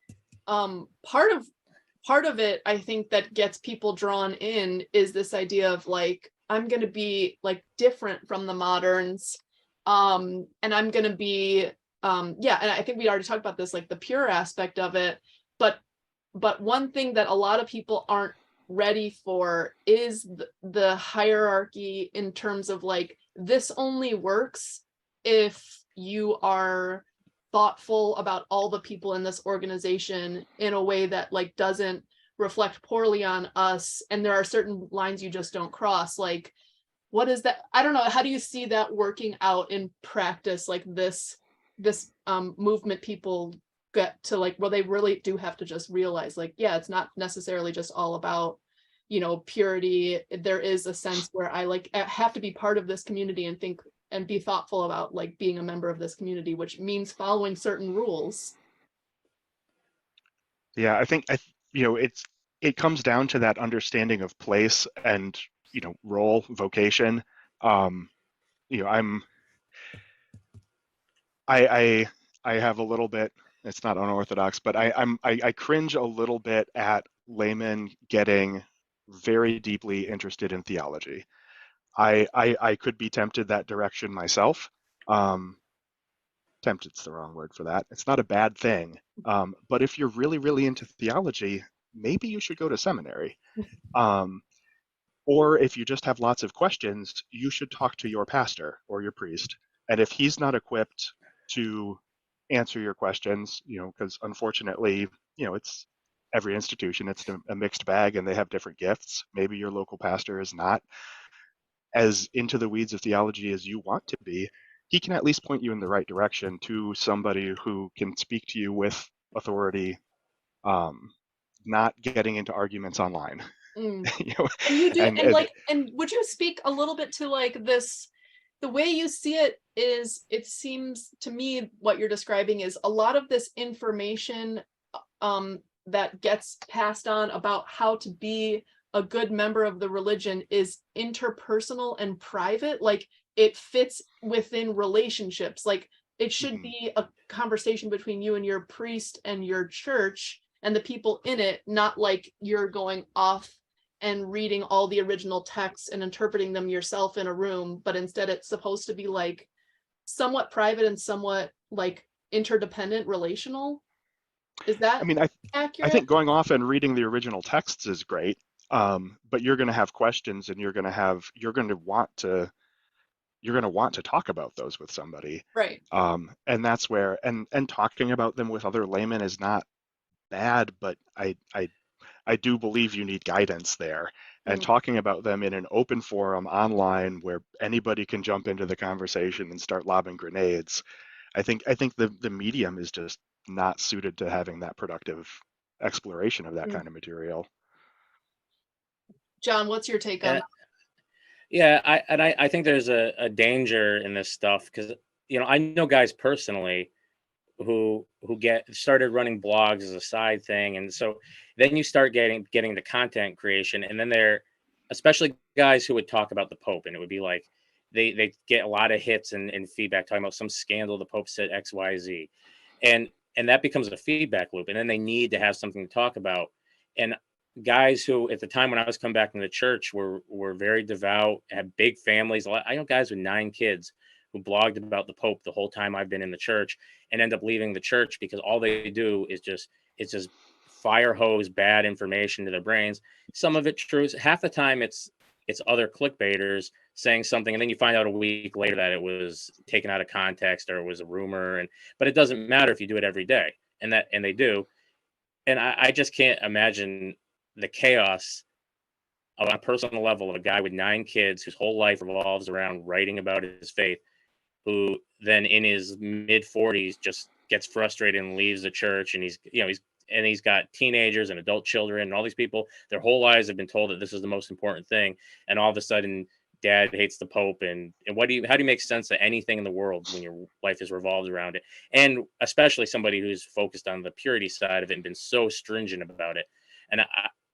part of it. I think that gets people drawn in is this idea of like, I'm going to be like different from the moderns, and I'm going to be and I think we already talked about this, like the pure aspect of it, but one thing that a lot of people aren't ready for is the hierarchy in terms of like, this only works if you are thoughtful about all the people in this organization in a way that like doesn't reflect poorly on us, and there are certain lines you just don't cross. Like, what is that? I don't know, how do you see that working out in practice, like this movement people get to, like, well, they really do have to just realize, like, yeah, it's not necessarily just all about, you know, purity. There is a sense where I have to be part of this community and think and be thoughtful about like being a member of this community, which means following certain rules. Yeah, I think it comes down to that understanding of place and, you know, role, vocation. You know, I have a little bit, it's not unorthodox, but I cringe a little bit at laymen getting very deeply interested in theology. I could be tempted that direction myself. Tempted's the wrong word for that. It's not a bad thing. But if you're really, really into theology, maybe you should go to seminary. Or if you just have lots of questions, you should talk to your pastor or your priest. And if he's not equipped to answer your questions, you know, because unfortunately, you know, it's every institution, it's a mixed bag and they have different gifts. Maybe your local pastor is not as into the weeds of theology as you want to be. He can at least point you in the right direction to somebody who can speak to you with authority, not getting into arguments online. You know, and you do, and would you speak a little bit to like this, the way you see it is, it seems to me what you're describing is a lot of this information that gets passed on about how to be a good member of the religion is interpersonal and private. Like, it fits within relationships. Like, it should be a conversation between you and your priest and your church and the people in it, not like you're going off and reading all the original texts and interpreting them yourself in a room, but instead it's supposed to be like somewhat private and somewhat like interdependent, relational. Is that I mean, I accurate? think going off and reading the original texts is great, but you're going to have questions, and you're going to want to talk about those with somebody. Right. And that's where, and talking about them with other laymen is not bad, but I do believe you need guidance there. And talking about them in an open forum online where anybody can jump into the conversation and start lobbing grenades, I think the medium is just not suited to having that productive exploration of that kind of material. John, what's your take on that? Yeah, I think there's a danger in this stuff because I know guys personally who get started running blogs as a side thing, and so then you start getting the content creation, and then they're especially guys who would talk about the Pope, and it would be like they get a lot of hits and feedback talking about some scandal the Pope said XYZ, and that becomes a feedback loop, and then they need to have something to talk about. And guys who at the time when I was coming back into the church were very devout, had big families. I know guys with 9 kids who blogged about the Pope the whole time I've been in the church and end up leaving the church because all they do is just fire hose bad information to their brains. Some of it true. Half the time it's other clickbaiters saying something, and then you find out a week later that it was taken out of context or it was a rumor. But it doesn't matter if you do it every day, and they do. And I just can't imagine the chaos on a personal level of a guy with 9 kids whose whole life revolves around writing about his faith, who then in his mid 40s just gets frustrated and leaves the church, and he's got teenagers and adult children and all these people, their whole lives have been told that this is the most important thing, and all of a sudden dad hates the Pope, and how do you make sense of anything in the world when your life is revolved around it, and especially somebody who's focused on the purity side of it and been so stringent about it. And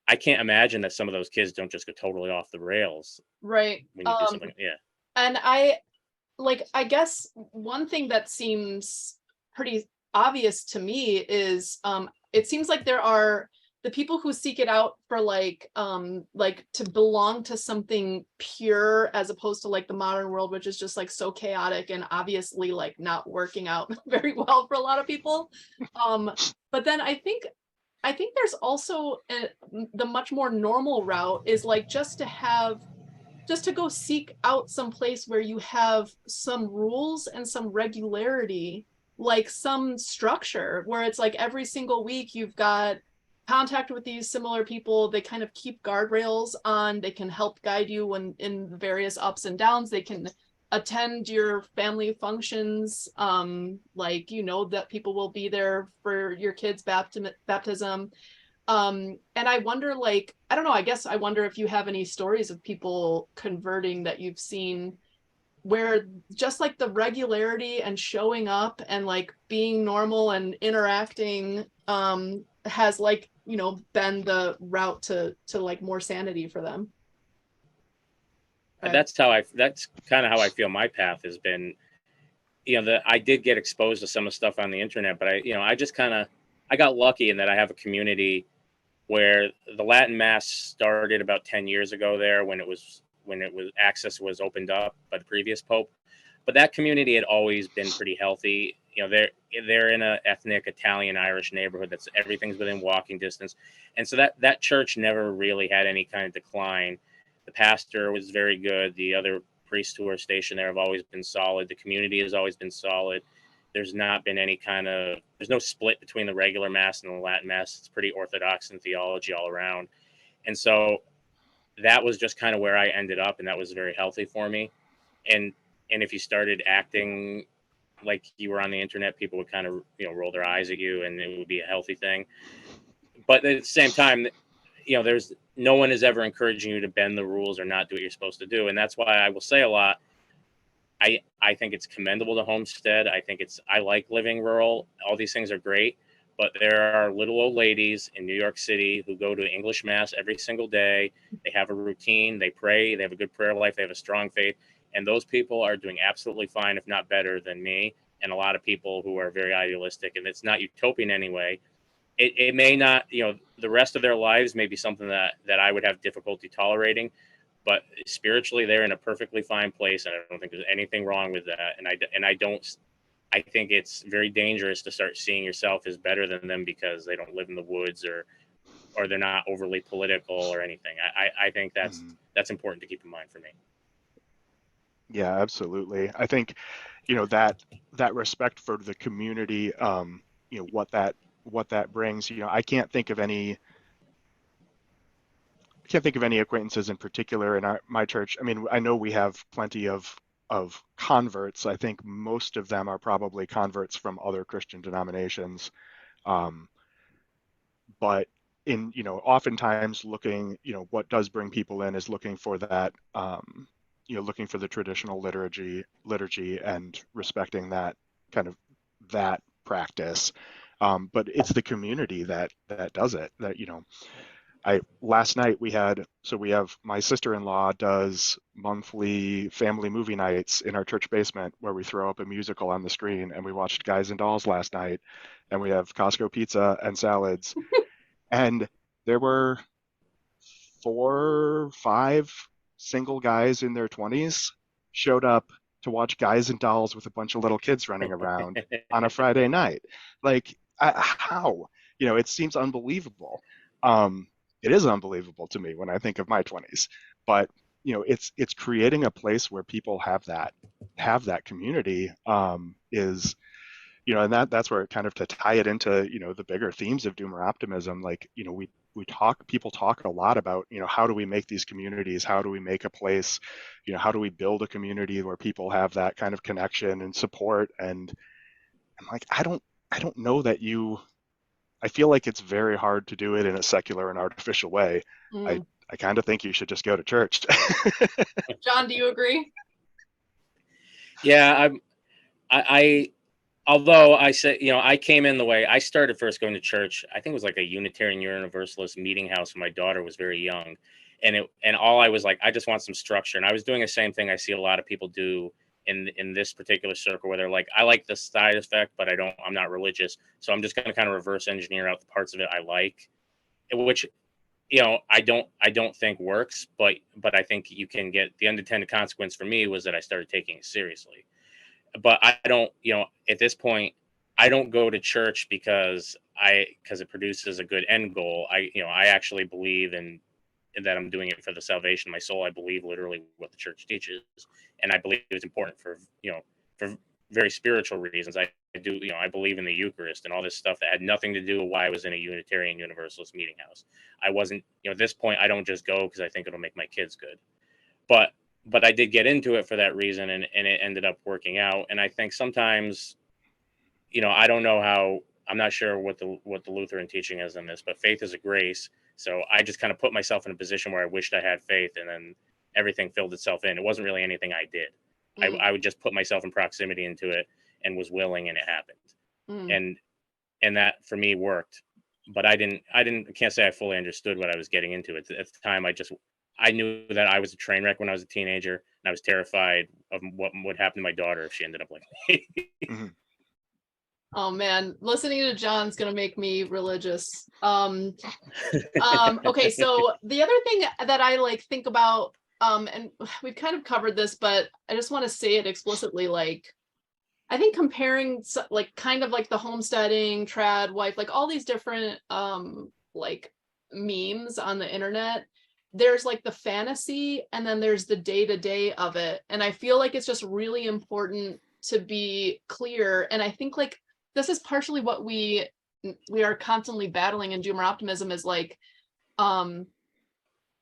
I can't imagine that some of those kids don't just go totally off the rails, right? When you do something. Yeah. And I guess one thing that seems pretty obvious to me is it seems like there are the people who seek it out for like to belong to something pure, as opposed to like the modern world, which is just like so chaotic and obviously like not working out very well for a lot of people. But then I think there's also the much more normal route is like just to go seek out some place where you have some rules and some regularity, like some structure where it's like every single week you've got contact with these similar people. They kind of keep guardrails on, they can help guide you when in the various ups and downs. They can attend your family functions, like that people will be there for your kids' baptism. And I wonder, like, I don't know, I guess I wonder if you have any stories of people converting that you've seen where just like the regularity and showing up and like being normal and interacting has like been the route to like more sanity for them. Right. That's kind of how I feel my path has been. I did get exposed to some of the stuff on the internet, but I got lucky in that I have a community where the Latin Mass started about 10 years ago there when access was opened up by the previous Pope. But that community had always been pretty healthy. They're in an ethnic Italian Irish neighborhood that's everything's within walking distance. And so that church never really had any kind of decline. The pastor was very good. The other priests who are stationed there have always been solid. The community has always been solid. There's not been there's no split between the regular Mass and the Latin Mass. It's pretty orthodox in theology all around. And so that was just kind of where I ended up, and that was very healthy for me. And if you started acting like you were on the internet, people would kind of, roll their eyes at you, and it would be a healthy thing. But at the same time, there's no one is ever encouraging you to bend the rules or not do what you're supposed to do. And that's why I will say a lot. I think it's commendable to homestead. I like living rural. All these things are great, but there are little old ladies in New York City who go to English Mass every single day. They have a routine, they pray, they have a good prayer life, they have a strong faith. And those people are doing absolutely fine, if not better than me. And a lot of people who are very idealistic, and it's not utopian anyway. It may not, the rest of their lives may be something that I would have difficulty tolerating, but spiritually they're in a perfectly fine place, and I don't think there's anything wrong with that. And I don't I think it's very dangerous to start seeing yourself as better than them because they don't live in the woods or they're not overly political or anything. I think that's important to keep in mind for me. Yeah, absolutely. I think, that respect for the community, what that brings. I can't think of any acquaintances in particular in my church. I mean, I know we have plenty of converts. I think most of them are probably converts from other Christian denominations. Um, but oftentimes looking, what does bring people in is looking for that, looking for the traditional liturgy and respecting that kind of that practice. But it's the community that does it. That last night we have my sister-in-law does monthly family movie nights in our church basement where we throw up a musical on the screen, and we watched Guys and Dolls last night, and we have Costco pizza and salads. And there were 4, 5 single guys in their 20s showed up to watch Guys and Dolls with a bunch of little kids running around on a Friday night. Like, how? It seems unbelievable. It is unbelievable to me when I think of my 20s, but it's creating a place where people have that community, is, and that's where kind of to tie it into, the bigger themes of Doomer optimism. Like, people talk a lot about, how do we make these communities? How do we make a place? How do we build a community where people have that kind of connection and support? And I'm like, I don't know that I feel like it's very hard to do it in a secular and artificial way. I kind of think you should just go to church. John, do you agree? Yeah, although I said, I came in the way I started first going to church. I think it was like a Unitarian Universalist meeting house when my daughter was very young. And all I was like, I just want some structure. And I was doing the same thing I see a lot of people do in this particular circle, where they're like, I like the side effect, but I'm not religious. So I'm just going to kind of reverse engineer out the parts of it I like, which, I don't think works, but I think you can get the unintended consequence for me was that I started taking it seriously. But I don't, at this point, I don't go to church because it produces a good end goal. I actually believe in that I'm doing it for the salvation of my soul. I believe literally what the church teaches, and I believe it's important for very spiritual reasons. I do, I believe in the Eucharist and all this stuff that had nothing to do with why I was in a Unitarian Universalist meeting house. I wasn't, at this point, I don't just go because I think it'll make my kids good. But I did get into it for that reason, and it ended up working out. And I think sometimes, I don't know how, I'm not sure what the Lutheran teaching is in this, but faith is a grace. So I just kind of put myself in a position where I wished I had faith, and then everything filled itself in. It wasn't really anything I did. I would just put myself in proximity into it and was willing, and it happened. And that for me worked. But I can't say I fully understood what I was getting into. At the time, I knew that I was a train wreck when I was a teenager, and I was terrified of what would happen to my daughter if she ended up like me. Oh man, listening to John's gonna make me religious. Okay, so the other thing that I think about, and we've kind of covered this, but I just want to say it explicitly. I think comparing kind of the homesteading, trad wife, all these different memes on the internet. There's the fantasy, and then there's the day-to-day of it. And I feel like it's just really important to be clear. And I think this is partially what we are constantly battling in Doomer optimism is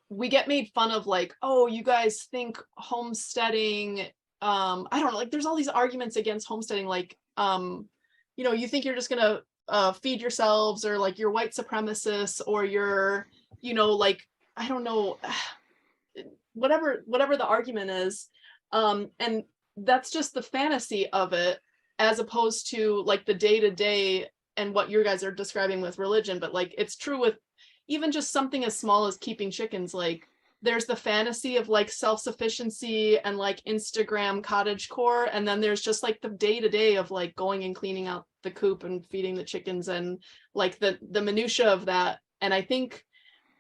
we get made fun of oh, you guys think homesteading, I don't know, there's all these arguments against homesteading, you think you're just gonna feed yourselves, or you're white supremacists, or you're I don't know, whatever the argument is, and that's just the fantasy of it, as opposed to the day-to-day and what you guys are describing with religion. But it's true with even just something as small as keeping chickens. There's the fantasy of self-sufficiency and Instagram cottagecore, and then there's just the day-to-day of going and cleaning out the coop and feeding the chickens, and the minutia of that. And I think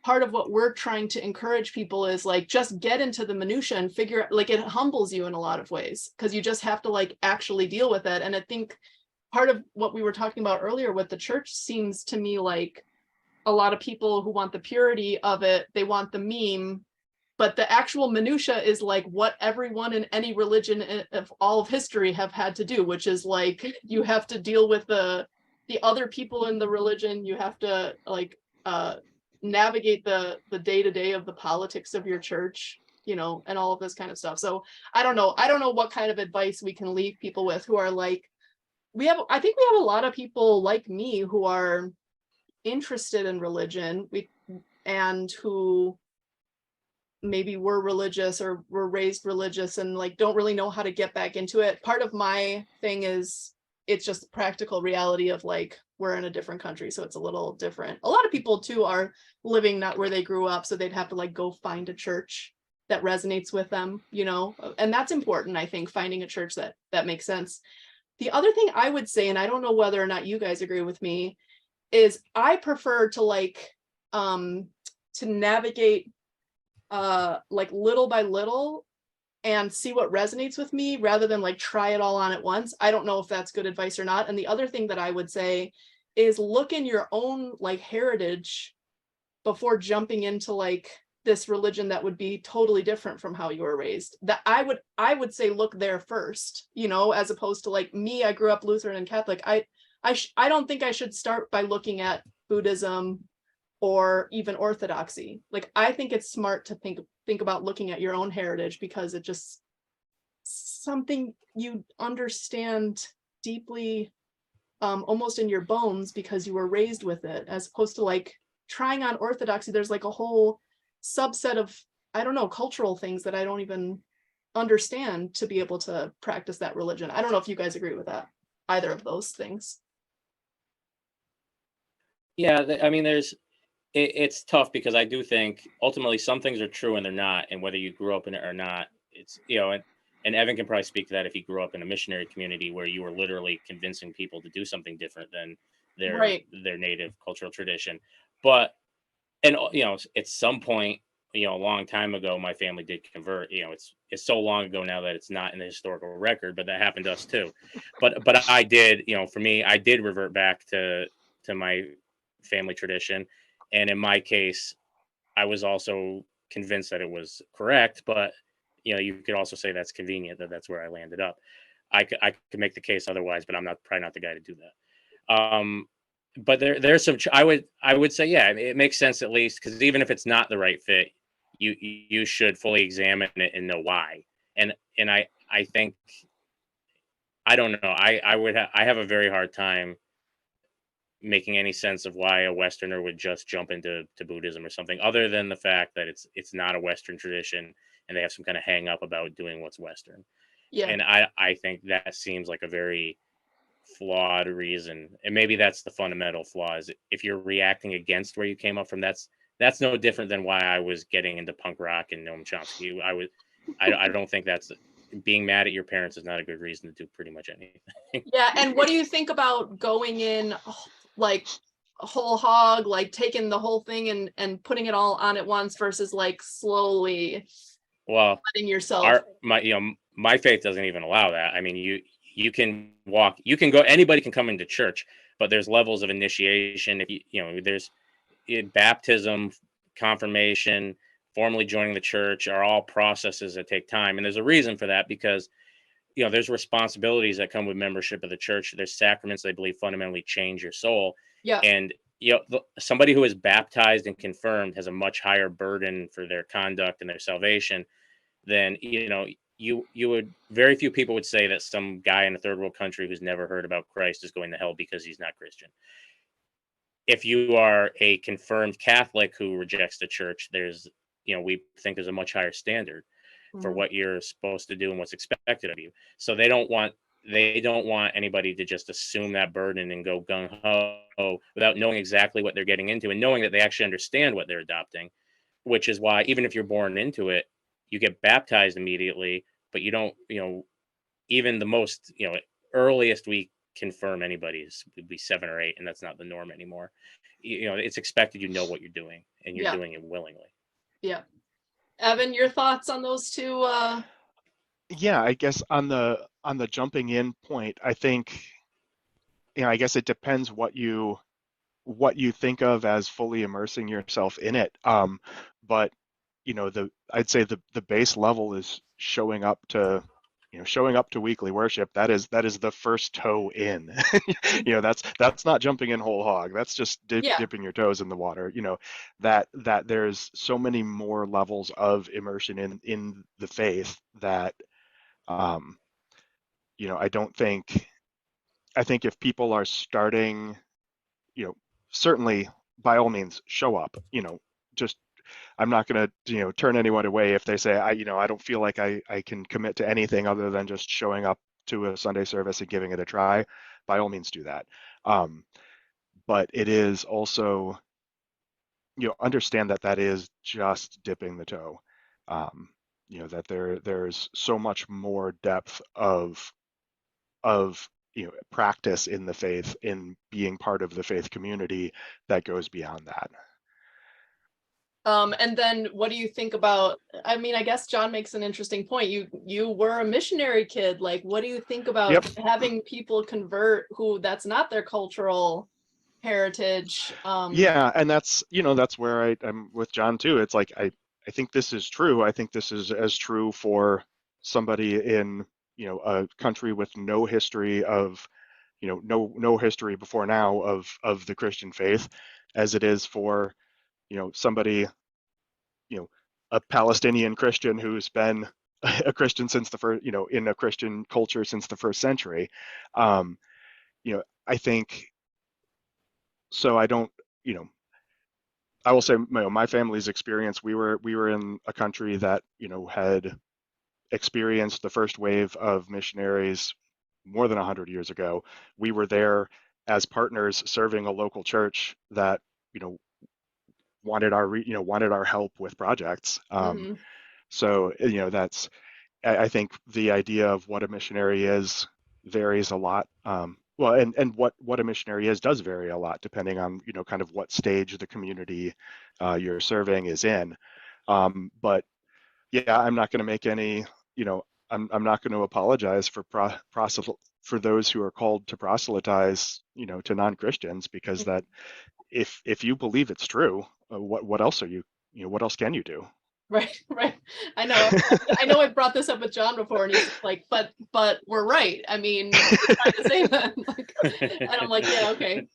part of what we're trying to encourage people is like, just get into the minutia and figure, like, it humbles you in a lot of ways, because you just have to like actually deal with it. And I think part of what we were talking about earlier with the church seems to me like a lot of people who want the purity of it, they want the meme, but the actual minutia is like what everyone in any religion of all of history have had to do, which is like, you have to deal with the other people in the religion. You have to like navigate the day-to-day of the politics of your church, you know, and all of this kind of stuff. So I don't know what kind of advice we can leave people with who are like, I think we have a lot of people like me who are interested in religion, and who maybe were religious or were raised religious and like don't really know how to get back into it. Part of my thing is it's just practical reality of like, we're in a different country, so it's a little different. A lot of people too are living not where they grew up, so they'd have to like go find a church that resonates with them, you know, and that's important. I think finding a church that makes sense. The other thing I would say, and I don't know whether or not you guys agree with me, is I prefer to like to navigate like little by little and see what resonates with me rather than like try it all on at once. I don't know if that's good advice or not. And the other thing that I would say is look in your own like heritage before jumping into like this religion that would be totally different from how you were raised. That I would say look there first, you know, as opposed to like me, I grew up Lutheran and Catholic. I don't think I should start by looking at Buddhism or even Orthodoxy. Like, I think it's smart to think about looking at your own heritage, because it just something you understand deeply, almost in your bones, because you were raised with it, as opposed to like trying on Orthodoxy. There's like a whole subset of, I don't know, cultural things that I don't even understand to be able to practice that religion. I don't know if you guys agree with that, either of those things. Yeah, I mean, it's tough, because I do think ultimately some things are true and they're not, and whether you grew up in it or not, it's, you know, and Evan can probably speak to that if he grew up in a missionary community where you were literally convincing people to do something different than their native cultural tradition. But, and you know, at some point, you know, a long time ago, my family did convert. You know, it's so long ago now that it's not in the historical record, but that happened to us too. But I did, you know, for me, I did revert back to my family tradition. And in my case, I was also convinced that it was correct, but you know, you could also say that's convenient that that's where I landed up. I could make the case otherwise, but I'm probably not the guy to do that. But there's some, I would say, yeah, it makes sense, at least, because even if it's not the right fit, you should fully examine it and know why. And I think, I don't know, I have a very hard time making any sense of why a Westerner would just jump into Buddhism or something, other than the fact that it's not a Western tradition and they have some kind of hang up about doing what's Western. Yeah. And I think that seems like a very flawed reason. And maybe that's the fundamental flaw, is if you're reacting against where you came up from, that's no different than why I was getting into punk rock and Noam Chomsky. I don't think that's, being mad at your parents is not a good reason to do pretty much anything. Yeah. And what do you think about going in like a whole hog, like taking the whole thing and putting it all on at once versus like slowly letting yourself? My faith doesn't even allow that. I mean, you can go, anybody can come into church, but there's levels of initiation. If you know, there's baptism, confirmation, formally joining the church are all processes that take time. And there's a reason for that, because, you know, there's responsibilities that come with membership of the church. There's sacraments they believe fundamentally change your soul. Yeah. And, you know, somebody who is baptized and confirmed has a much higher burden for their conduct and their salvation than, you know, you would, very few people would say that some guy in a third world country who's never heard about Christ is going to hell because he's not Christian. If you are a confirmed Catholic who rejects the church, there's, you know, we think there's a much higher standard for what you're supposed to do and what's expected of you. So they don't want anybody to just assume that burden and go gung ho without knowing exactly what they're getting into and knowing that they actually understand what they're adopting, which is why even if you're born into it, you get baptized immediately, but you don't, you know, even the most, you know, earliest we confirm anybody's would be 7 or 8, and that's not the norm anymore. It's expected what you're doing, and you're doing it willingly. Yeah. Evan, your thoughts on those two? Yeah, I guess on the jumping in point, I think, I guess it depends what you think of as fully immersing yourself in it. But I'd say the base level is showing up to weekly worship. That is the first toe in. That's not jumping in whole hog. That's just dipping your toes in the water. That there's so many more levels of immersion in the faith that I think if people are starting, certainly by all means show up. Just I'm not going to turn anyone away if they say I don't feel like I can commit to anything other than just showing up to a Sunday service and giving it a try. By all means do that. But it is also, understand that is just dipping the toe. That there's so much more depth of practice in the faith, in being part of the faith community, that goes beyond that. And then what do you think about, I mean, I guess John makes an interesting point. You were a missionary kid. Like, what do you think about having people convert who that's not their cultural heritage? Yeah, and that's where I'm with John too. It's like I think this is true. I think this is as true for somebody in a country with no history of no history before now of the Christian faith, as it is for somebody, a Palestinian Christian who's been a Christian since the first, in a Christian culture since the first century. I think so. I don't, I will say, my family's experience, we were in a country that had experienced the first wave of missionaries more than 100 years ago. We were there as partners serving a local church that wanted our help with projects. So that's, I think the idea of what a missionary is varies a lot. Well, and what a missionary is does vary a lot depending on kind of what stage the community you're serving is in. But yeah, I'm not going to make any, I'm not going to apologize for for those who are called to proselytize, to non-Christians, because that if you believe it's true, what else are you, what else can you do? Right. I know I've brought this up with John before, and he's like, but we're right. I mean, trying to say that, and I'm like, yeah, okay.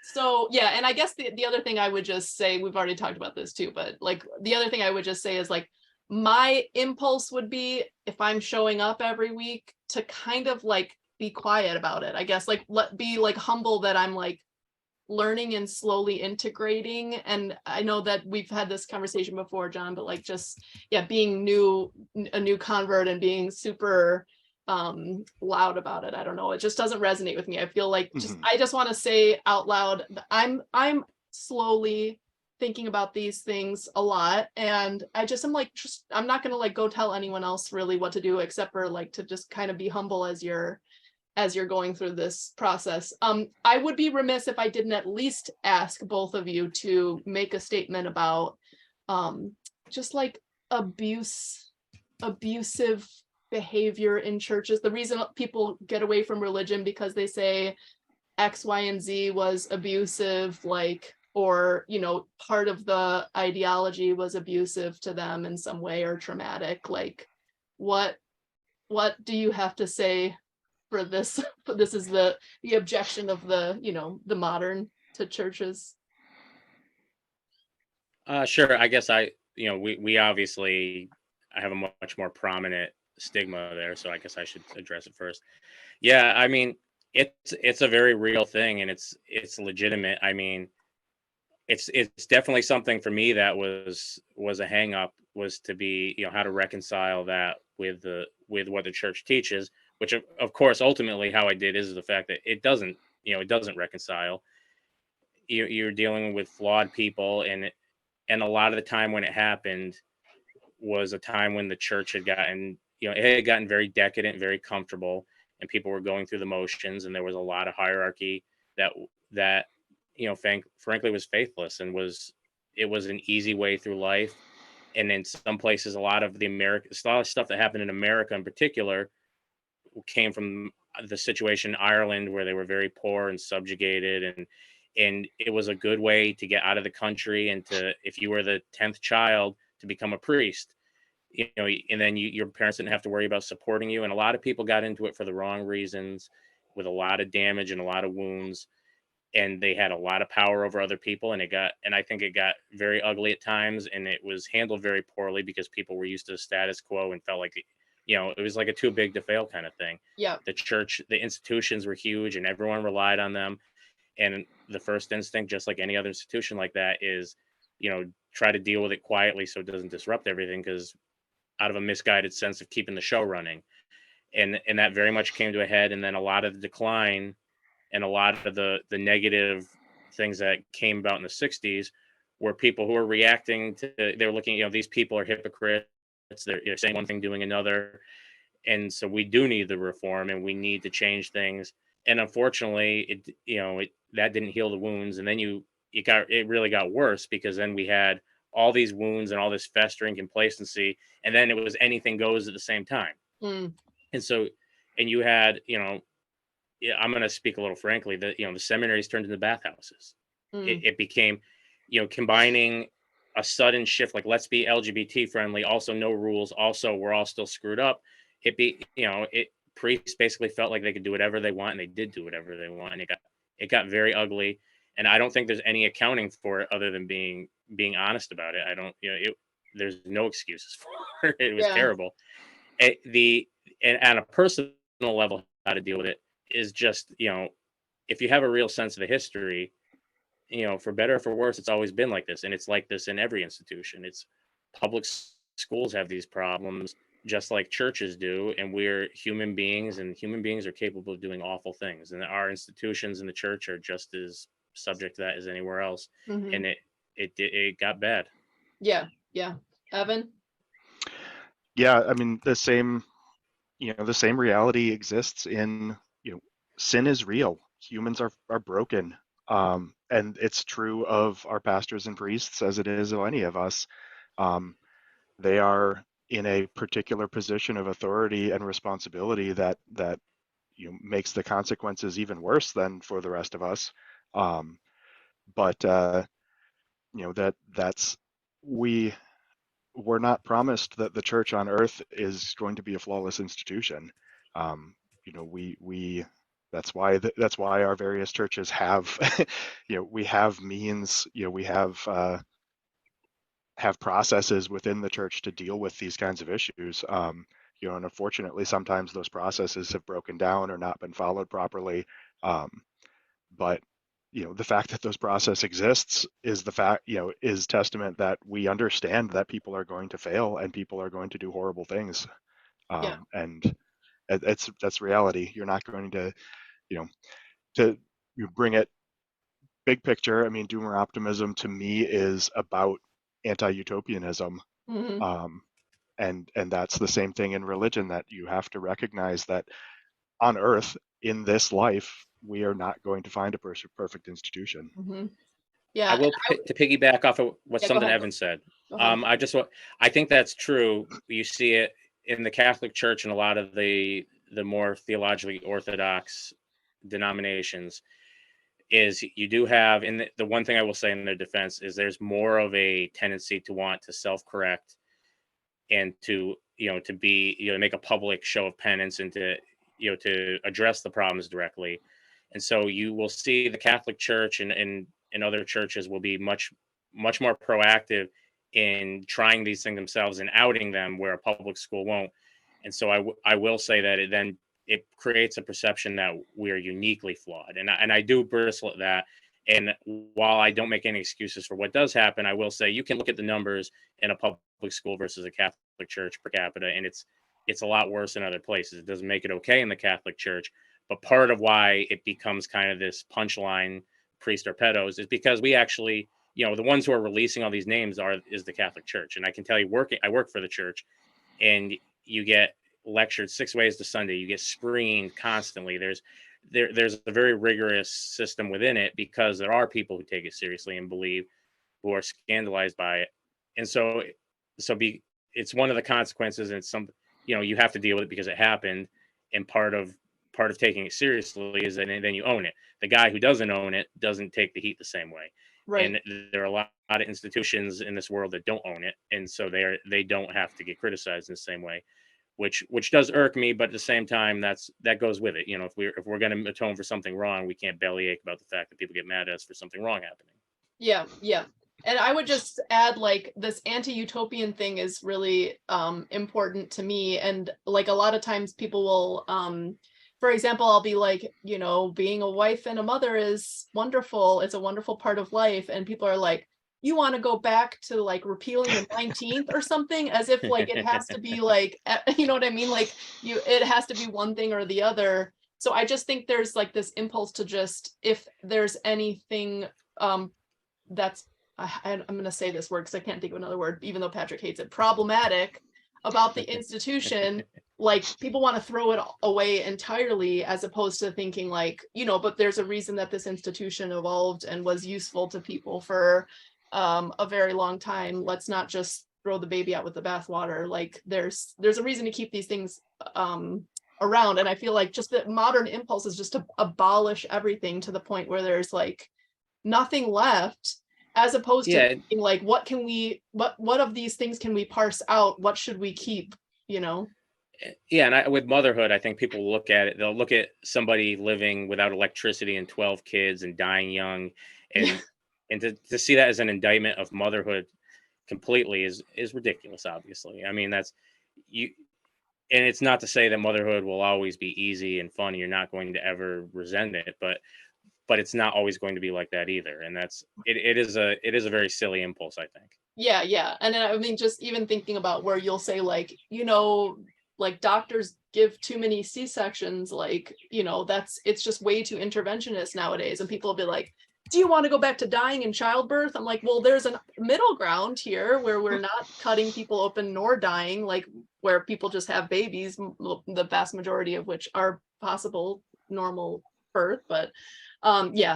So yeah, and I guess the other thing I would just say, we've already talked about this too, but like the other thing I would just say is like, my impulse would be, if I'm showing up every week, to kind of like be quiet about it. I guess like be like humble that I'm like learning and slowly integrating. And I know that we've had this conversation before, John, but like just being a new convert and being super loud about it, I don't know, it just doesn't resonate with me. I feel like I just want to say out loud, I'm slowly thinking about these things a lot, and I'm like, I'm not gonna like go tell anyone else really what to do, except for like to just kind of be humble as you're going through this process. I would be remiss if I didn't at least ask both of you to make a statement about just like abusive behavior in churches. The reason people get away from religion because they say X, Y, and Z was abusive, like, or part of the ideology was abusive to them in some way or traumatic. Like, what do you have to say for this? This is the objection of the the modern to churches. Sure. I guess we obviously, I have a much more prominent stigma there, so I guess I should address it first. Yeah, I mean, it's a very real thing, and it's legitimate. I mean, it's definitely something for me that was a hang up, was to be, how to reconcile that with what the church teaches, which of course ultimately how I did is the fact that it doesn't reconcile. You're dealing with flawed people, and a lot of the time when it happened was a time when the church had gotten, it had gotten very decadent, very comfortable, and people were going through the motions, and there was a lot of hierarchy that frankly was faithless, and it was an easy way through life. And in some places, a lot of stuff that happened in America in particular came from the situation in Ireland, where they were very poor and subjugated, and it was a good way to get out of the country, and if you were the 10th child, to become a priest, and then your parents didn't have to worry about supporting you. And a lot of people got into it for the wrong reasons, with a lot of damage and a lot of wounds, and they had a lot of power over other people, and I think it got very ugly at times, and it was handled very poorly because people were used to the status quo and felt like it was like a too big to fail kind of thing. Yeah. The church, the institutions were huge, and everyone relied on them. And the first instinct, just like any other institution like that, is, try to deal with it quietly so it doesn't disrupt everything, because out of a misguided sense of keeping the show running. And that very much came to a head. And then a lot of the decline and a lot of the negative things that came about in the 60s were people who were reacting to, they were looking, these people are hypocrites. They're saying one thing, doing another. And so we do need the reform, and we need to change things. And unfortunately, that didn't heal the wounds. And then it really got worse, because then we had all these wounds and all this festering complacency, and then it was anything goes at the same time. Mm. And so, and you had, I'm going to speak a little frankly, that, the seminaries turned into bathhouses. Mm. It became, combining a sudden shift, like, let's be LGBT friendly, also no rules, also we're all still screwed up. Priests basically felt like they could do whatever they want, and they did do whatever they want, and it got very ugly. And I don't think there's any accounting for it other than being honest about it. I don't, there's no excuses for it. It was terrible. And on a personal level, how to deal with it is just, if you have a real sense of the history, for better or for worse, it's always been like this. And it's like this in every institution. It's public schools have these problems just like churches do. And we're human beings, and human beings are capable of doing awful things. And our institutions in the church are just as subject to that as anywhere else. Mm-hmm. And it got bad. Yeah. Evan? Yeah, I mean, the same reality exists in, sin is real. Humans are broken. And it's true of our pastors and priests as it is of any of us. They are in a particular position of authority and responsibility that makes the consequences even worse than for the rest of us. We're not promised that the church on earth is going to be a flawless institution. That's why our various churches have, we have means, we have processes within the church to deal with these kinds of issues. And unfortunately, sometimes those processes have broken down or not been followed properly. But the fact that those process exists is is testament that we understand that people are going to fail and people are going to do horrible things. And that's reality. You're not going to, to bring it big picture. I mean, doomer optimism to me is about anti-utopianism. Mm-hmm. And that's the same thing in religion, that you have to recognize that on earth, in this life, we are not going to find a perfect institution. Mm-hmm. Yeah. I will to piggyback off of something Evan said. I think that's true. You see it in the Catholic Church and a lot of the more theologically orthodox denominations. Is you do have, and the one thing I will say in their defense is there's more of a tendency to want to self-correct and to be make a public show of penance, and to address the problems directly. And so you will see the Catholic Church and other churches will be much more proactive in trying these things themselves and outing them, where a public school won't. And so I will say that it creates a perception that we are uniquely flawed. And I do bristle at that. And while I don't make any excuses for what does happen, I will say you can look at the numbers in a public school versus a Catholic church per capita, and it's a lot worse in other places. It doesn't make it okay in the Catholic Church. But part of why it becomes kind of this punchline, priest or pedos, is because we actually, the ones who are releasing all these names is the Catholic Church. And I can tell you, I work for the church, and you get lectured 6 ways to Sunday. You get screened constantly. There's a very rigorous system within it, because there are people who take it seriously and believe, who are scandalized by it. And it's one of the consequences, and you have to deal with it because it happened. And part of taking it seriously is that then you own it. The guy who doesn't own it doesn't take the heat the same way. Right. And there are a lot of institutions in this world that don't own it, and so they don't have to get criticized in the same way, which does irk me. But at the same time, that goes with it. If we're going to atone for something wrong, we can't bellyache about the fact that people get mad at us for something wrong happening. Yeah. And I would just add, like, this anti-utopian thing is really important to me. And like a lot of times people will, for example, I'll be like, being a wife and a mother is wonderful. It's a wonderful part of life. And people are like, you want to go back to like repealing the 19th or something, as if like it has to be like, you know what I mean? Like it has to be one thing or the other. So I just think there's like this impulse to just, if there's anything that's, I'm going to say this word because I can't think of another word, even though Patrick hates it, problematic about the institution, like people want to throw it away entirely, as opposed to thinking like, but there's a reason that this institution evolved and was useful to people for a very long time. Let's not just throw the baby out with the bathwater. Like there's a reason to keep these things around. And I feel like just the modern impulse is just to abolish everything to the point where there's like nothing left, as opposed to thinking like, what of these things can we parse out? What should we keep, Yeah. And with motherhood, I think people look at it, they'll look at somebody living without electricity and 12 kids and dying young. And to see that as an indictment of motherhood completely is ridiculous, obviously. I mean, that's you. And it's not to say that motherhood will always be easy and fun. You're not going to ever resent it, but it's not always going to be like that either. And it is a very silly impulse, I think. Yeah. And then, I mean, just even thinking about where you'll say like, like doctors give too many C-sections, like, it's just way too interventionist nowadays. And people will be like, do you want to go back to dying in childbirth? I'm like, well, there's a middle ground here where we're not cutting people open nor dying, like where people just have babies, the vast majority of which are possible normal birth. But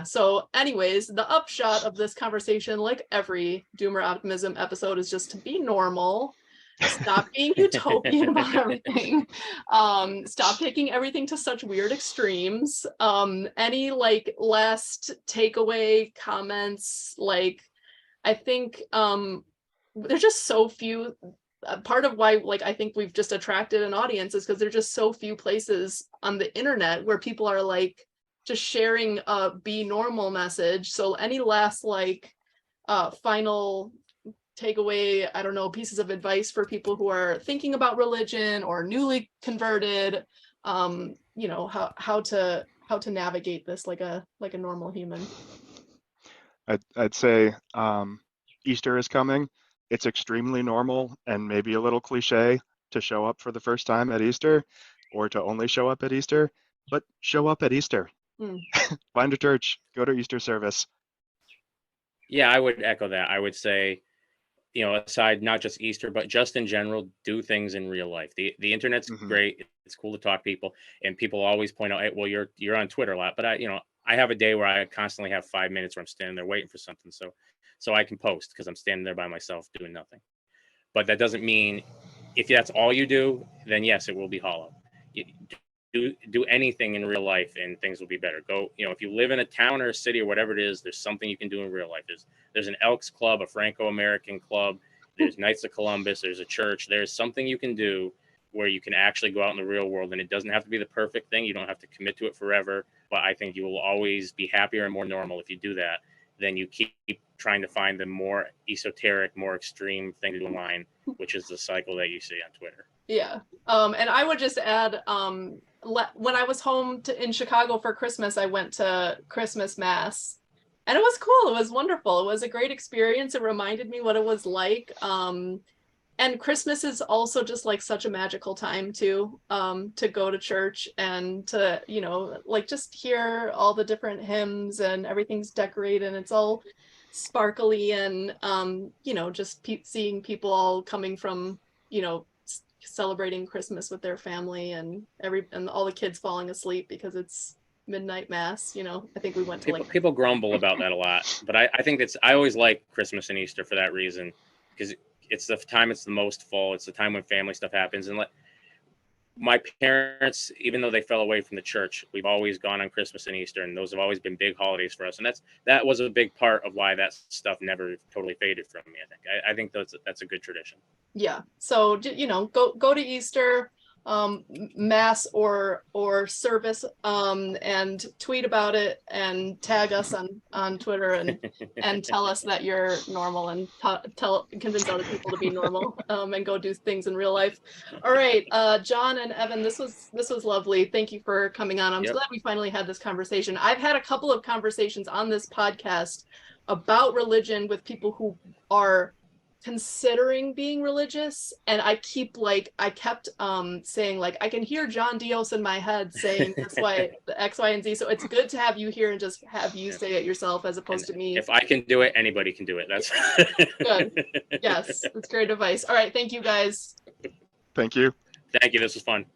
so anyways, the upshot of this conversation, like every Doomer Optimism episode, is just to be normal. Stop being utopian about everything. Stop taking everything to such weird extremes. Any like last takeaway comments? Like, I think there's just so few. Part of why, like, I think we've just attracted an audience is because there's just so few places on the internet where people are like just sharing a be normal message. So any last like final takeaway, I don't know, pieces of advice for people who are thinking about religion or newly converted, how to navigate this like a normal human? I'd say Easter is coming. It's extremely normal and maybe a little cliche to show up for the first time at Easter, or to only show up at Easter, but show up at Easter. Find a church, go to Easter service. Yeah, I would echo that. I would say, aside not just Easter, but just in general, do things in real life. The internet's great. It's cool to talk to people, and people always point out, hey, well, you're on Twitter a lot, but I have a day where I constantly have 5 minutes where I'm standing there waiting for something, so I can post because I'm standing there by myself doing nothing. But that doesn't mean if that's all you do, then yes, it will be hollow. Do anything in real life and things will be better. Go, if you live in a town or a city or whatever it is, there's something you can do in real life. There's an Elks Club, a Franco-American club, there's Knights of Columbus, there's a church. There's something you can do where you can actually go out in the real world, and it doesn't have to be the perfect thing. You don't have to commit to it forever, but I think you will always be happier and more normal if you do that than you keep trying to find the more esoteric, more extreme thing to do online, which is the cycle that you see on Twitter. Yeah. And I would just add, when I was home in Chicago for Christmas, I went to Christmas Mass, and it was cool. It was wonderful. It was a great experience. It reminded me what it was like. And Christmas is also just like such a magical time too, to go to church and to, like just hear all the different hymns and everything's decorated and it's all sparkly and, just seeing people all coming from, celebrating Christmas with their family, and all the kids falling asleep because it's midnight mass. You know, I think we went to people grumble about that a lot, but I think I always like Christmas and Easter for that reason, because it's the time it's the most full. It's the time when family stuff happens. And my parents, even though they fell away from the church, we've always gone on Christmas and Easter, and those have always been big holidays for us. And that was a big part of why that stuff never totally faded from me. I think that's a good tradition. Yeah. So, you know, go to Easter mass or service, and tweet about it and tag us on Twitter and tell us that you're normal, and convince other people to be normal, and go do things in real life. All right, John and Evan, this was lovely. Thank you for coming on. I'm glad we finally had this conversation. I've had a couple of conversations on this podcast about religion with people who are considering being religious, and I kept saying, like, I can hear John Dios in my head saying this way, the X, Y, and Z. So it's good to have you here and just have you say it yourself as opposed to me. If I can do it, anybody can do it. That's good. Yes, that's great advice. All right, thank you guys. Thank you. Thank you. This was fun.